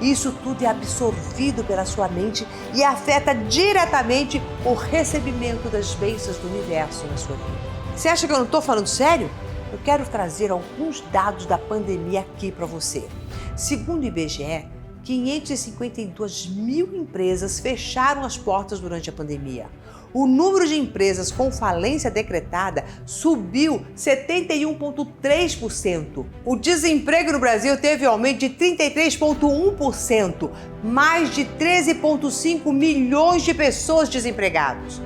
Isso tudo é absorvido pela sua mente e afeta diretamente o recebimento das bênçãos do universo na sua vida. Você acha que eu não estou falando sério? Eu quero trazer alguns dados da pandemia aqui para você. Segundo o IBGE, 552 mil empresas fecharam as portas durante a pandemia. O número de empresas com falência decretada subiu 71,3%. O desemprego no Brasil teve um aumento de 33,1%, mais de 13,5 milhões de pessoas desempregadas.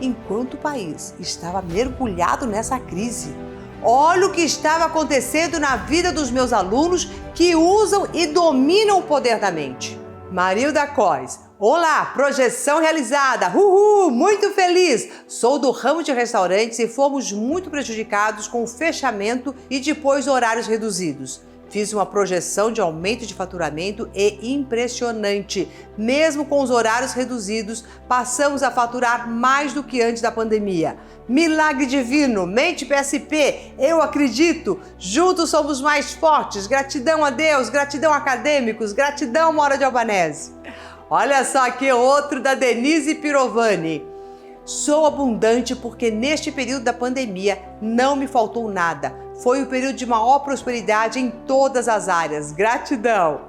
enquanto o país estava mergulhado nessa crise. Olha o que estava acontecendo na vida dos meus alunos que usam e dominam o poder da mente. Marilda Cois. Olá, projeção realizada. Uhul, muito feliz. Sou do ramo de restaurantes e fomos muito prejudicados com o fechamento e depois horários reduzidos. Fiz uma projeção de aumento de faturamento e impressionante. Mesmo com os horários reduzidos, passamos a faturar mais do que antes da pandemia. Milagre divino, mente PSP, eu acredito. Juntos somos mais fortes. Gratidão a Deus, gratidão acadêmicos, gratidão Maura de Albanese. Olha só aqui outro da Denise Pirovani. Sou abundante porque neste período da pandemia não me faltou nada. Foi um período de maior prosperidade em todas as áreas. Gratidão.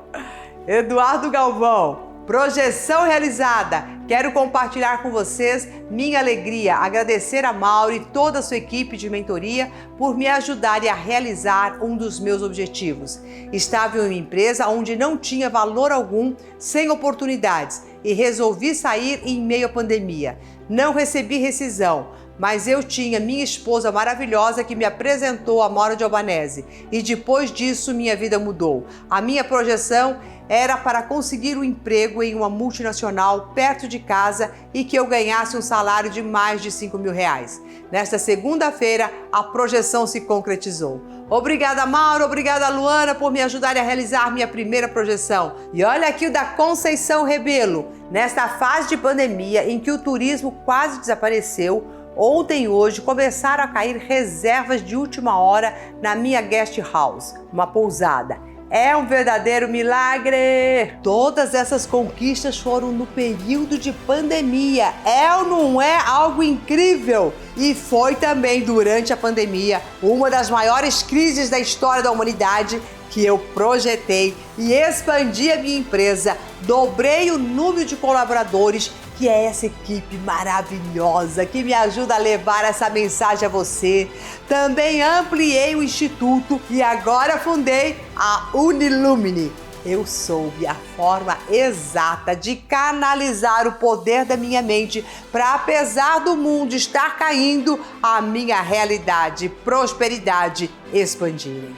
Eduardo Galvão. Projeção realizada. Quero compartilhar com vocês minha alegria, agradecer a Mauro e toda a sua equipe de mentoria por me ajudarem a realizar um dos meus objetivos. Estava em uma empresa onde não tinha valor algum, sem oportunidades, e resolvi sair em meio à pandemia. Não recebi rescisão, mas eu tinha minha esposa maravilhosa que me apresentou a Maura de Albanese, e depois disso minha vida mudou. A minha projeção era para conseguir um emprego em uma multinacional perto de casa e que eu ganhasse um salário de mais de R$5.000. Nesta segunda-feira, a projeção se concretizou. Obrigada, Mauro, obrigada, Luana, por me ajudarem a realizar minha primeira projeção. E olha aqui o da Conceição Rebelo. Nesta fase de pandemia em que o turismo quase desapareceu, ontem e hoje começaram a cair reservas de última hora na minha guest house, uma pousada. É um verdadeiro milagre! Todas essas conquistas foram no período de pandemia. É ou não é algo incrível? E foi também durante a pandemia, uma das maiores crises da história da humanidade, que eu projetei e expandi a minha empresa, dobrei o número de colaboradores, que é essa equipe maravilhosa que me ajuda a levar essa mensagem a você. Também ampliei o instituto e agora fundei a Unilumine. Eu soube a forma exata de canalizar o poder da minha mente para, apesar do mundo estar caindo, a minha realidade e prosperidade expandirem.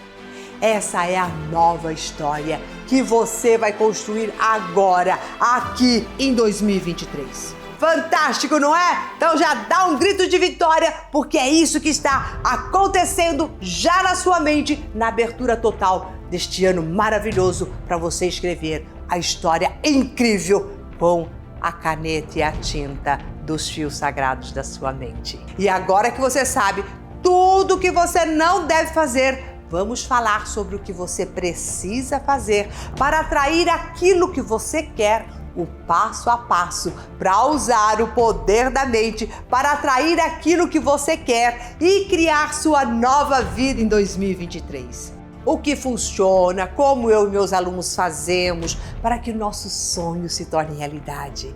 Essa é a nova história que você vai construir agora, aqui em 2023. Fantástico, não é? Então já dá um grito de vitória, porque é isso que está acontecendo já na sua mente, na abertura total deste ano maravilhoso para você escrever a história incrível com a caneta e a tinta dos fios sagrados da sua mente. E agora que você sabe tudo que você não deve fazer, vamos falar sobre o que você precisa fazer para atrair aquilo que você quer, o passo a passo para usar o poder da mente para atrair aquilo que você quer e criar sua nova vida em 2023. O que funciona, como eu e meus alunos fazemos para que nossos sonhos se tornem realidade.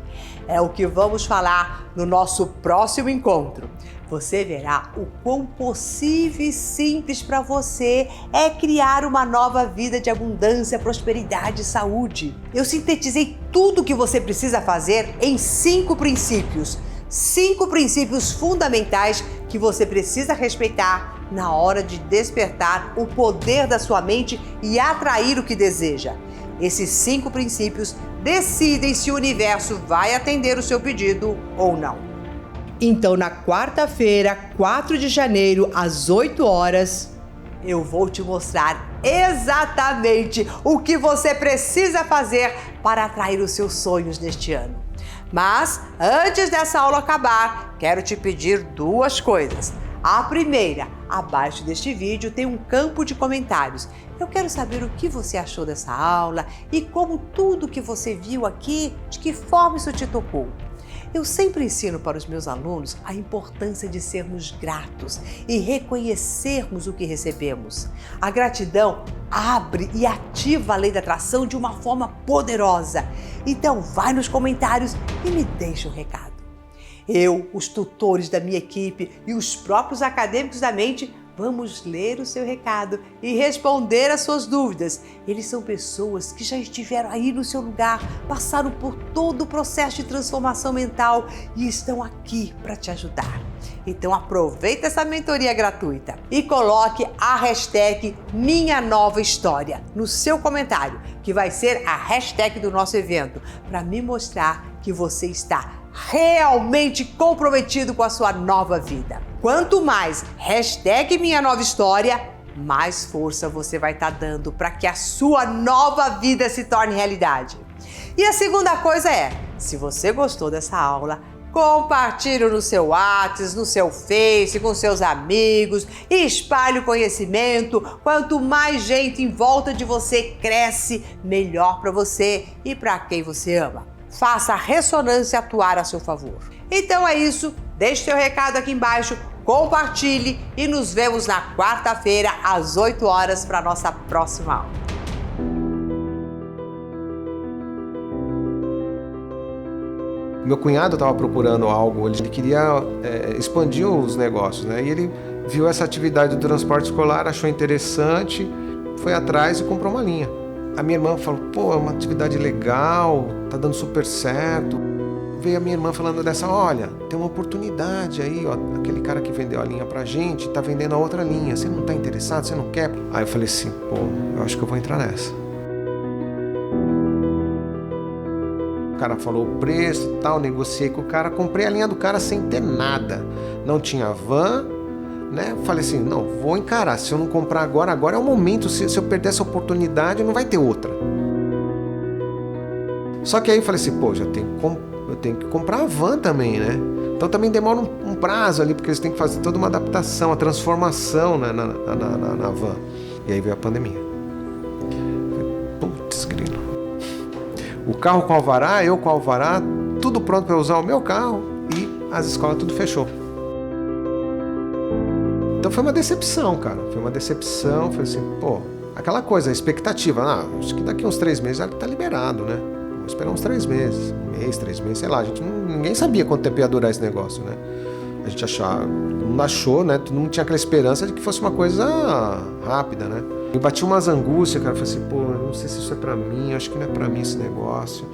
É o que vamos falar no nosso próximo encontro. Você verá o quão possível e simples para você é criar uma nova vida de abundância, prosperidade e saúde. Eu sintetizei tudo o que você precisa fazer em 5 princípios. 5 princípios fundamentais que você precisa respeitar na hora de despertar o poder da sua mente e atrair o que deseja. Esses 5 princípios decidem se o universo vai atender o seu pedido ou não. Então, na quarta-feira, 4 de janeiro, às 8 horas, eu vou te mostrar exatamente o que você precisa fazer para atrair os seus sonhos neste ano. Mas, antes dessa aula acabar, quero te pedir 2 coisas. A primeira, abaixo deste vídeo tem um campo de comentários. Eu quero saber o que você achou dessa aula e como tudo que você viu aqui, de que forma isso te tocou. Eu sempre ensino para os meus alunos a importância de sermos gratos e reconhecermos o que recebemos. A gratidão abre e ativa a lei da atração de uma forma poderosa. Então vai nos comentários e me deixa um recado. Eu, os tutores da minha equipe e os próprios acadêmicos da mente Vamos ler o seu recado e responder as suas dúvidas. Eles são pessoas que já estiveram aí no seu lugar, passaram por todo o processo de transformação mental e estão aqui para te ajudar. Então aproveita essa mentoria gratuita e coloque a hashtag Minha Nova História no seu comentário, que vai ser a hashtag do nosso evento, para me mostrar que você está realmente comprometido com a sua nova vida. Quanto mais hashtag Minha Nova História, mais força você vai estar dando para que a sua nova vida se torne realidade. E a segunda coisa é, se você gostou dessa aula, compartilhe no seu WhatsApp, no seu Face, com seus amigos, e espalhe o conhecimento. Quanto mais gente em volta de você cresce, melhor para você e para quem você ama. Faça a ressonância atuar a seu favor. Então é isso, deixe seu recado aqui embaixo, compartilhe e nos vemos na quarta-feira às 8 horas para a nossa próxima aula. Meu cunhado estava procurando algo, ele queria expandir os negócios, né? E ele viu essa atividade do transporte escolar, achou interessante, foi atrás e comprou uma linha. A minha irmã falou, pô, é uma atividade legal, tá dando super certo. Veio a minha irmã falando dessa, olha, tem uma oportunidade aí, ó, aquele cara que vendeu a linha pra gente, tá vendendo a outra linha, você não tá interessado, você não quer? Aí eu falei assim, pô, eu acho que eu vou entrar nessa. O cara falou o preço e tal, negociei com o cara, comprei a linha do cara sem ter nada. Não tinha van, né? Falei assim, não, vou encarar. Se eu não comprar agora é o momento. Se eu perder essa oportunidade, não vai ter outra. Só que aí eu falei assim, pô, eu tenho que comprar a van também, né? Então também demora um prazo ali, porque eles têm que fazer toda uma adaptação, a transformação na van. E aí veio a pandemia. Putz, grilo. O carro com alvará, eu com alvará, tudo pronto para usar o meu carro e as escolas tudo fechou. Então foi uma decepção, cara. Foi uma decepção, foi assim, pô, aquela coisa, a expectativa, acho que daqui uns 3 meses já tá liberado, né? Vou esperar uns 3 meses, 1 mês, 3 meses, sei lá, ninguém sabia quanto tempo ia durar esse negócio, né? A gente não achou, né? Todo mundo tinha aquela esperança de que fosse uma coisa rápida, né? Me bati umas angústias, cara, falei assim, pô, eu não sei se isso é pra mim, acho que não é pra mim esse negócio.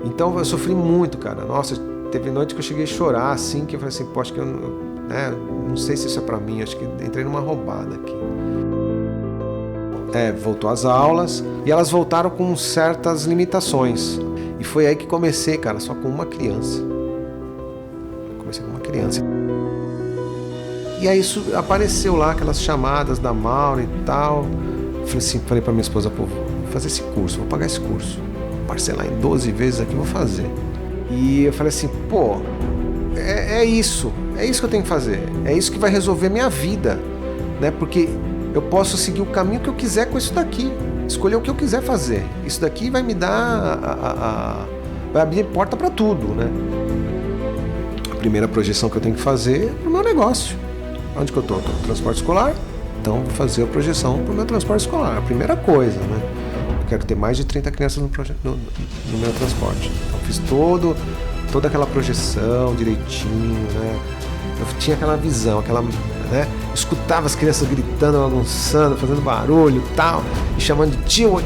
Então eu sofri muito, cara. Nossa, teve noite que eu cheguei a chorar, assim, que eu falei assim, pô, acho que eu não sei se isso é pra mim, acho que entrei numa roubada aqui. Voltou às aulas e elas voltaram com certas limitações. E foi aí que comecei, cara, só com uma criança. Comecei com uma criança. E aí isso apareceu lá, aquelas chamadas da Maura e tal. Falei pra minha esposa, pô, vou fazer esse curso, vou pagar esse curso. Parcelar em 12 vezes aqui, vou fazer. E eu falei assim, pô, é isso que eu tenho que fazer. É isso que vai resolver minha vida, né? Porque eu posso seguir o caminho que eu quiser com isso daqui. Escolher o que eu quiser fazer. Isso daqui vai me dar... vai abrir porta pra tudo, né? A primeira projeção que eu tenho que fazer é pro meu negócio. Onde que eu tô? Eu tô no transporte escolar, então vou fazer a projeção pro meu transporte escolar. A primeira coisa, né? Eu quero ter mais de 30 crianças no meu transporte. Então fiz toda aquela projeção direitinho, né? Eu tinha aquela visão, né? Escutava as crianças gritando, bagunçando, fazendo barulho e tal, e chamando de tio.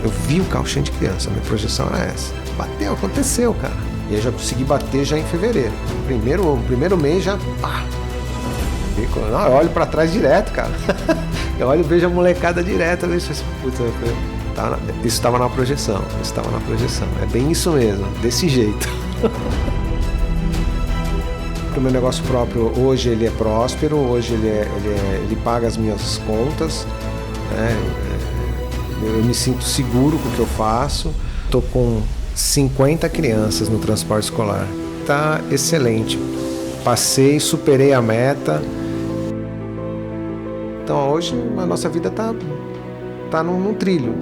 Eu vi o carro cheio de criança, a minha projeção era essa. Bateu, aconteceu, cara. E aí já consegui bater já em fevereiro. Primeiro mês já, pá. Eu olho pra trás direto, cara. Eu olho e vejo a molecada direto. Eu disse, puta, isso estava na projeção. É bem isso mesmo, desse jeito. O meu negócio próprio, hoje ele é próspero, hoje ele paga as minhas contas, né? Eu me sinto seguro com o que eu faço. Estou com 50 crianças no transporte escolar. Tá excelente. Passei, superei a meta. Então hoje a nossa vida tá num trilho.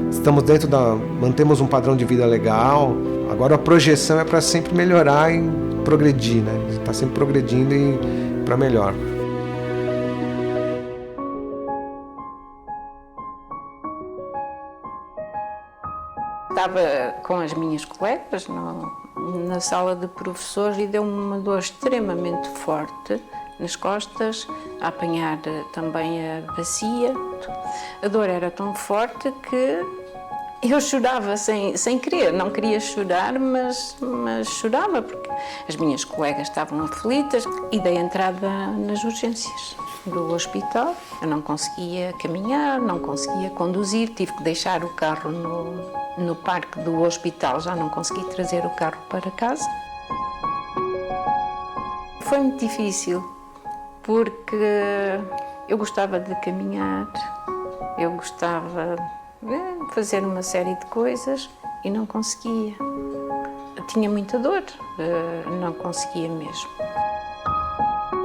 Mantemos um padrão de vida legal. Agora a projeção é para sempre melhorar e progredir, né? Tá sempre progredindo e para melhor. Estava com as minhas colegas na sala de professores e deu-me uma dor extremamente forte nas costas, a apanhar também a bacia. A dor era tão forte que eu chorava sem querer. Não queria chorar, mas chorava porque as minhas colegas estavam aflitas e dei entrada nas urgências do hospital. Eu não conseguia caminhar, não conseguia conduzir, tive que deixar o carro no parque do hospital, já não consegui trazer o carro para casa. Foi muito difícil, porque eu gostava de caminhar, eu gostava de fazer uma série de coisas e não conseguia. Tinha muita dor, não conseguia mesmo.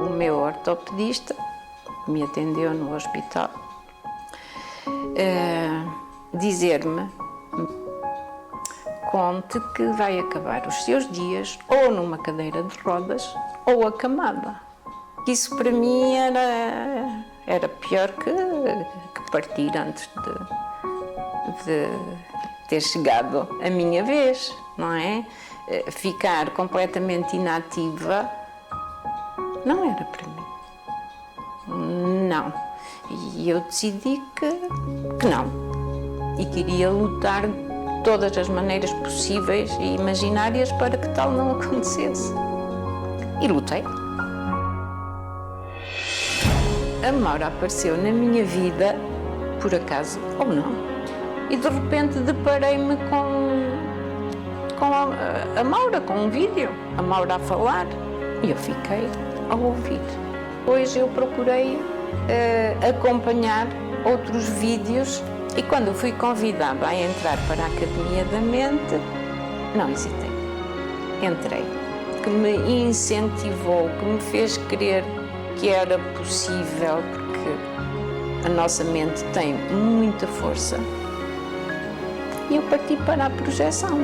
O meu ortopedista, que me atendeu no hospital, dizer-me: conte que vai acabar os seus dias ou numa cadeira de rodas ou acamada. Isso para mim era pior que partir antes de ter chegado a minha vez, não é? Ficar completamente inativa não era para mim. Não. E eu decidi que não. E queria lutar de todas as maneiras possíveis e imaginárias para que tal não acontecesse. E lutei. A Maura apareceu na minha vida, por acaso ou não, e de repente deparei-me com a Maura, com um vídeo, a Maura a falar, e eu fiquei a ouvir. Depois eu procurei acompanhar outros vídeos e quando fui convidada a entrar para a Academia da Mente, não hesitei. Entrei, que me incentivou, que me fez crer que era possível, porque a nossa mente tem muita força. E eu parti para a projeção.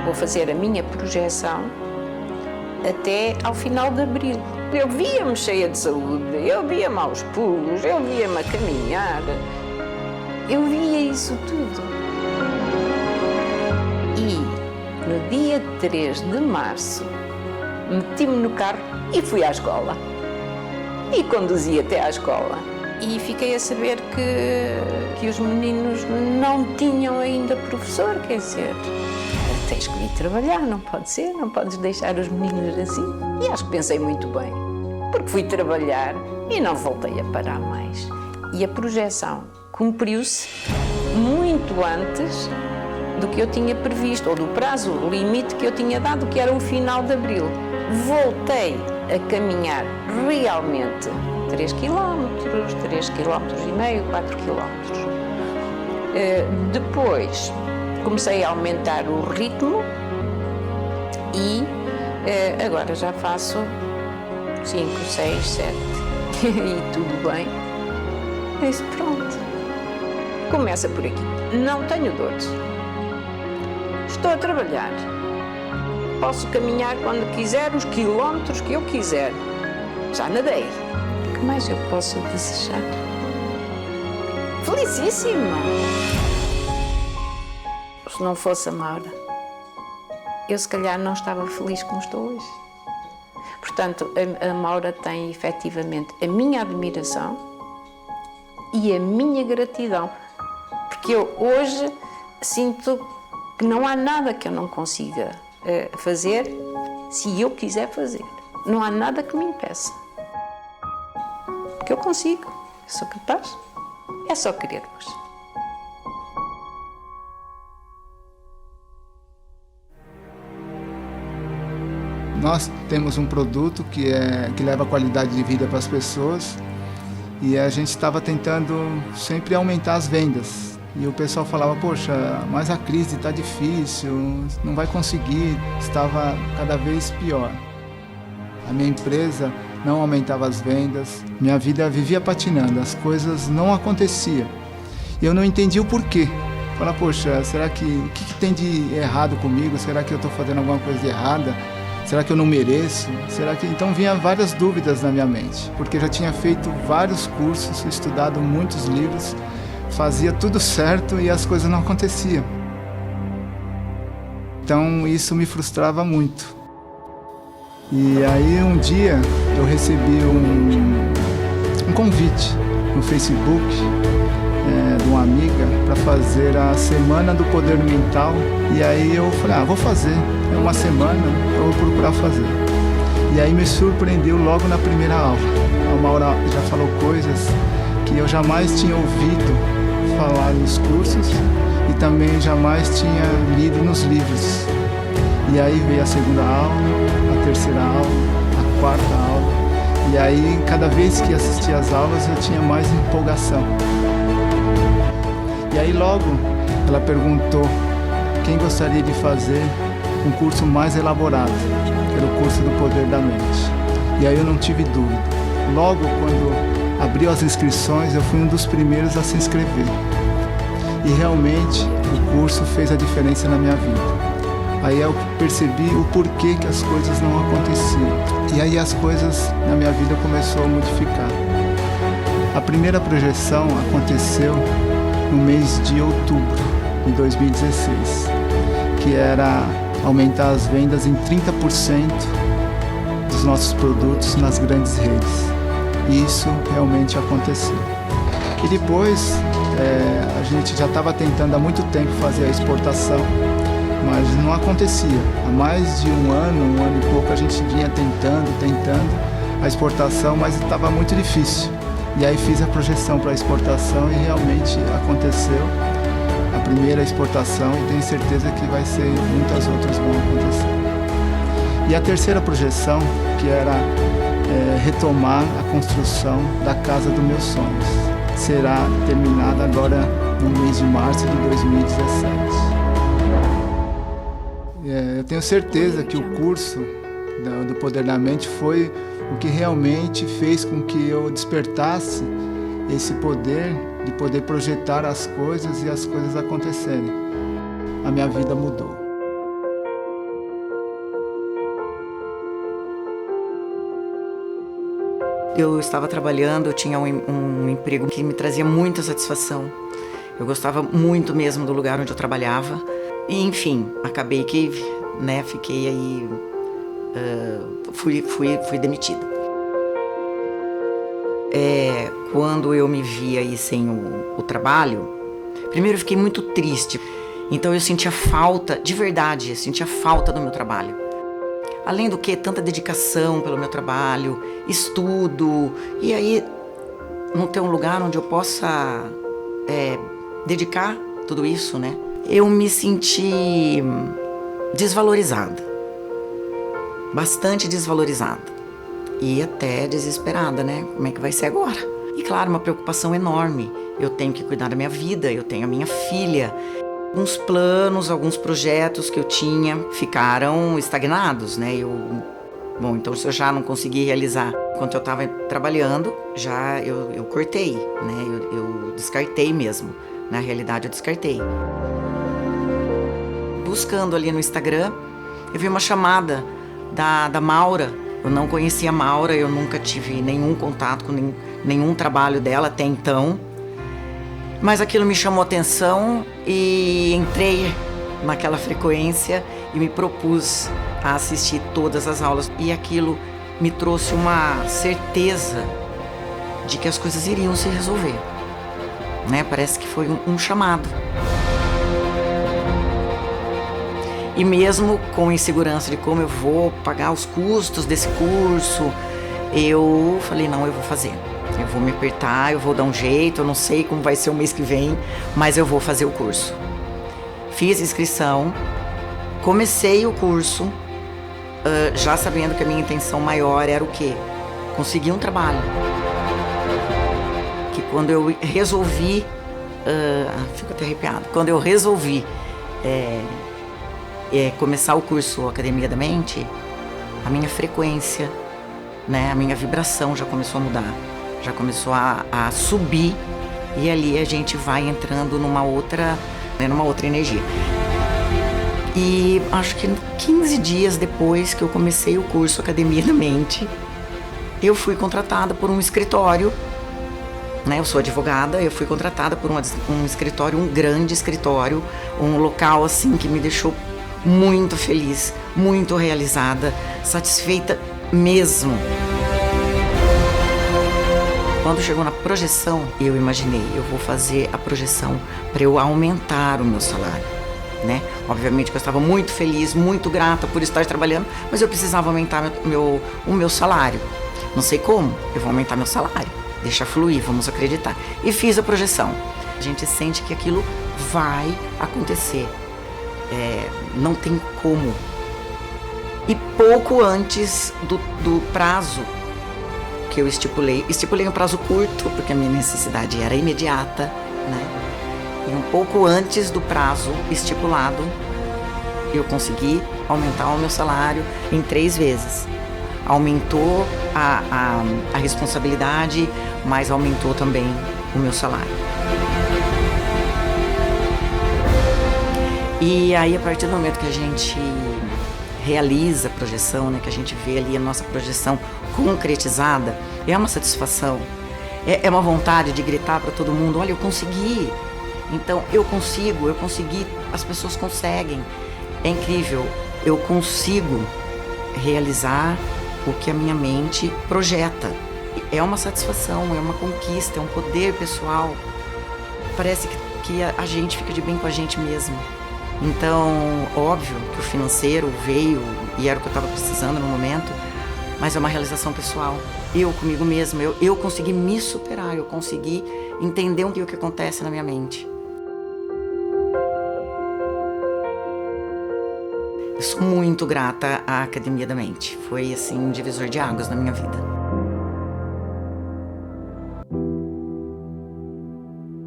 Vou fazer a minha projeção até ao final de abril. Eu via-me cheia de saúde, eu via-me aos pulos, eu via-me a caminhar, eu via isso tudo. E no dia 3 de março, meti-me no carro e fui à escola. E conduzi até à escola. E fiquei a saber que os meninos não tinham ainda professor, quer dizer, tens que vir trabalhar, não pode ser, não podes deixar os meninos assim. E acho que pensei muito bem, porque fui trabalhar e não voltei a parar mais. E a projeção cumpriu-se muito antes do que eu tinha previsto, ou do prazo limite que eu tinha dado, que era o final de abril. Voltei a caminhar realmente 3 km, 3,5 km, 4 km. Depois comecei a aumentar o ritmo e agora já faço 5, 6, 7 e tudo bem. Mas pronto. Começa por aqui. Não tenho dores. Estou a trabalhar. Posso caminhar quando quiser, os quilómetros que eu quiser. Já nadei. O que mais eu posso desejar? Felicíssima! Se não fosse a Maura, eu se calhar não estava feliz como estou hoje. Portanto, a Maura tem efetivamente a minha admiração e a minha gratidão. Porque eu hoje sinto que não há nada que eu não consiga fazer se eu quiser fazer. Não há nada que me impeça. Porque eu consigo, eu sou capaz. É só querermos. Nós temos um produto que leva qualidade de vida para as pessoas e a gente estava tentando sempre aumentar as vendas. E o pessoal falava, poxa, mas a crise está difícil, não vai conseguir, estava cada vez pior. A minha empresa não aumentava as vendas, minha vida vivia patinando, as coisas não aconteciam. E eu não entendia o porquê. Falava, poxa, será que o que tem de errado comigo? Será que eu estou fazendo alguma coisa de errada? Será que eu não mereço? Será que... Então vinha várias dúvidas na minha mente, porque eu já tinha feito vários cursos, estudado muitos livros, fazia tudo certo e as coisas não aconteciam. Então isso me frustrava muito. E aí um dia eu recebi um convite no Facebook de uma amiga para fazer a Semana do Poder Mental. E aí eu falei, vou fazer, é uma semana, eu vou procurar fazer. E aí me surpreendeu logo na primeira aula. A Maura já falou coisas que eu jamais tinha ouvido falar nos cursos e também jamais tinha lido nos livros. E aí veio a segunda aula, a terceira aula, a quarta aula. E aí, cada vez que assistia às aulas, eu tinha mais empolgação. E aí logo ela perguntou quem gostaria de fazer um curso mais elaborado, que era o curso do Poder da Mente. E aí eu não tive dúvida. Logo quando abriu as inscrições, eu fui um dos primeiros a se inscrever. E realmente o curso fez a diferença na minha vida. Aí eu percebi o porquê que as coisas não aconteciam. E aí as coisas na minha vida começaram a modificar. A primeira projeção aconteceu no mês de outubro de 2016, que era aumentar as vendas em 30% dos nossos produtos nas grandes redes. E isso realmente aconteceu. E depois a gente já estava tentando há muito tempo fazer a exportação, mas não acontecia. Há mais de um ano e pouco, a gente vinha tentando a exportação, mas estava muito difícil. E aí fiz a projeção para a exportação e realmente aconteceu a primeira exportação e tenho certeza que vai ser muitas outras vão acontecer. E a terceira projeção, que era retomar a construção da casa dos meus sonhos, será terminada agora no mês de março de 2017. Eu tenho certeza que o curso do Poder da Mente foi o que realmente fez com que eu despertasse esse poder de poder projetar as coisas e as coisas acontecerem. A minha vida mudou. Eu estava trabalhando, eu tinha um emprego que me trazia muita satisfação. Eu gostava muito mesmo do lugar onde eu trabalhava. E, enfim, acabei que, fiquei aí, fui demitida. Quando eu me vi aí sem o trabalho, primeiro eu fiquei muito triste. Então eu sentia falta, de verdade, eu sentia falta do meu trabalho. Além do que, tanta dedicação pelo meu trabalho, estudo, e aí não ter um lugar onde eu possa dedicar tudo isso, né? Eu me senti desvalorizada, bastante desvalorizada e até desesperada, né? Como é que vai ser agora? E claro, uma preocupação enorme. Eu tenho que cuidar da minha vida, eu tenho a minha filha. Alguns planos, alguns projetos que eu tinha ficaram estagnados, né? Então se eu já não consegui realizar enquanto eu estava trabalhando, já eu cortei, né? Eu descartei mesmo. Na realidade, eu descartei. Buscando ali no Instagram, eu vi uma chamada da Maura. Eu não conhecia a Maura, eu nunca tive nenhum contato com nenhum trabalho dela até então. Mas aquilo me chamou a atenção e entrei naquela frequência e me propus a assistir todas as aulas. E aquilo me trouxe uma certeza de que as coisas iriam se resolver, né? Parece que foi um chamado. E mesmo com insegurança de como eu vou pagar os custos desse curso, eu falei, não, eu vou fazer. Eu vou me apertar, eu vou dar um jeito, eu não sei como vai ser o mês que vem, mas eu vou fazer o curso. Fiz inscrição, comecei o curso, já sabendo que a minha intenção maior era o quê? Conseguir um trabalho. Que quando eu resolvi, fico até arrepiada, quando eu resolvi começar o curso Academia da Mente, a minha frequência, né, a minha vibração já começou a mudar. Já começou a subir e ali a gente vai entrando numa outra energia. E acho que 15 dias depois que eu comecei o curso Academia da Mente, eu fui contratada por um escritório, né? Eu sou advogada, eu fui contratada por um escritório, um grande escritório, um local assim que me deixou muito feliz, muito realizada, satisfeita mesmo. Quando chegou na projeção, eu imaginei, eu vou fazer a projeção para eu aumentar o meu salário, né? Obviamente que eu estava muito feliz, muito grata por estar trabalhando, mas eu precisava aumentar o meu salário. Não sei como, eu vou aumentar meu salário. Deixa fluir, vamos acreditar. E fiz a projeção. A gente sente que aquilo vai acontecer. Não tem como. E pouco antes do prazo que eu estipulei um prazo curto, porque a minha necessidade era imediata, né? E um pouco antes do prazo estipulado, eu consegui aumentar o meu salário em 3 vezes. Aumentou a responsabilidade, mas aumentou também o meu salário. E aí, a partir do momento que a gente realiza a projeção, né, que a gente vê ali a nossa projeção concretizada, é uma satisfação, é uma vontade de gritar para todo mundo, olha, eu consegui, então eu consegui, as pessoas conseguem, é incrível, eu consigo realizar o que a minha mente projeta, é uma satisfação, é uma conquista, é um poder pessoal, parece que a gente fica de bem com a gente mesmo. Então, óbvio que o financeiro veio e era o que eu estava precisando no momento, mas é uma realização pessoal. Eu comigo mesma, eu consegui me superar, eu consegui entender o que acontece na minha mente. Eu sou muito grata à Academia da Mente. Foi, assim, um divisor de águas na minha vida.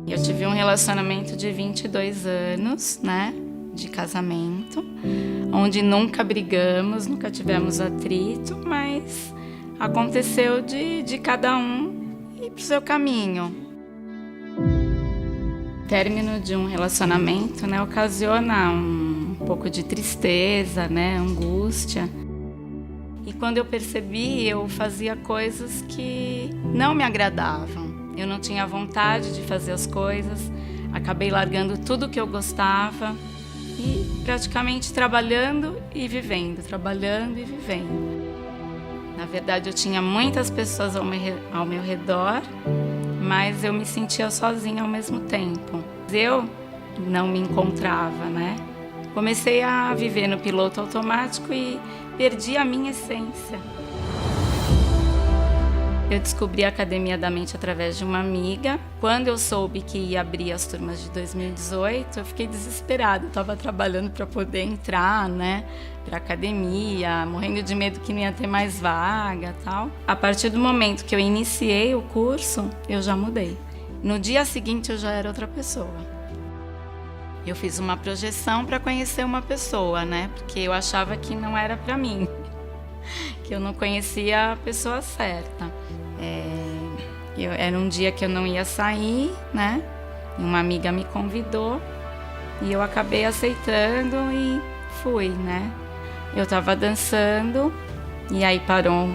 Eu tive um relacionamento de 22 anos, né? De casamento, onde nunca brigamos, nunca tivemos atrito, mas aconteceu de cada um ir pro seu caminho. O término de um relacionamento, né, ocasiona um pouco de tristeza, né, angústia. E quando eu percebi, eu fazia coisas que não me agradavam. Eu não tinha vontade de fazer as coisas, acabei largando tudo que eu gostava. E praticamente trabalhando e vivendo. Na verdade, eu tinha muitas pessoas ao meu redor, mas eu me sentia sozinha ao mesmo tempo. Eu não me encontrava, né? Comecei a viver no piloto automático e perdi a minha essência. Eu descobri a Academia da Mente através de uma amiga. Quando eu soube que ia abrir as turmas de 2018, eu fiquei desesperada. Eu estava trabalhando para poder entrar, né, para a academia, morrendo de medo que não ia ter mais vaga, tal. A partir do momento que eu iniciei o curso, eu já mudei. No dia seguinte, eu já era outra pessoa. Eu fiz uma projeção para conhecer uma pessoa, né, porque eu achava que não era para mim, que eu não conhecia a pessoa certa. Era um dia que eu não ia sair, né? Uma amiga me convidou e eu acabei aceitando e fui, né? Eu tava dançando e aí parou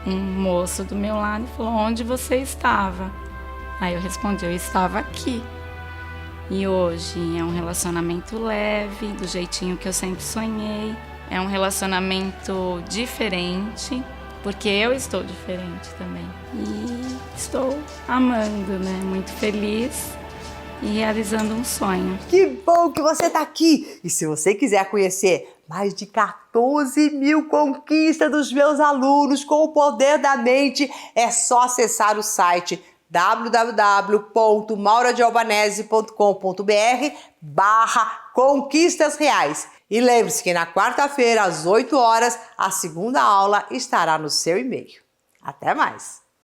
um moço do meu lado e falou: onde você estava? Aí eu respondi: eu estava aqui. E hoje é um relacionamento leve, do jeitinho que eu sempre sonhei. É um relacionamento diferente, porque eu estou diferente também. E estou amando, né? Muito feliz e realizando um sonho. Que bom que você está aqui! E se você quiser conhecer mais de 14 mil conquistas dos meus alunos com o poder da mente, é só acessar o site www.mauradealbanese.com.br/conquistas reais. E lembre-se que na quarta-feira, às 8 horas, a segunda aula estará no seu e-mail. Até mais!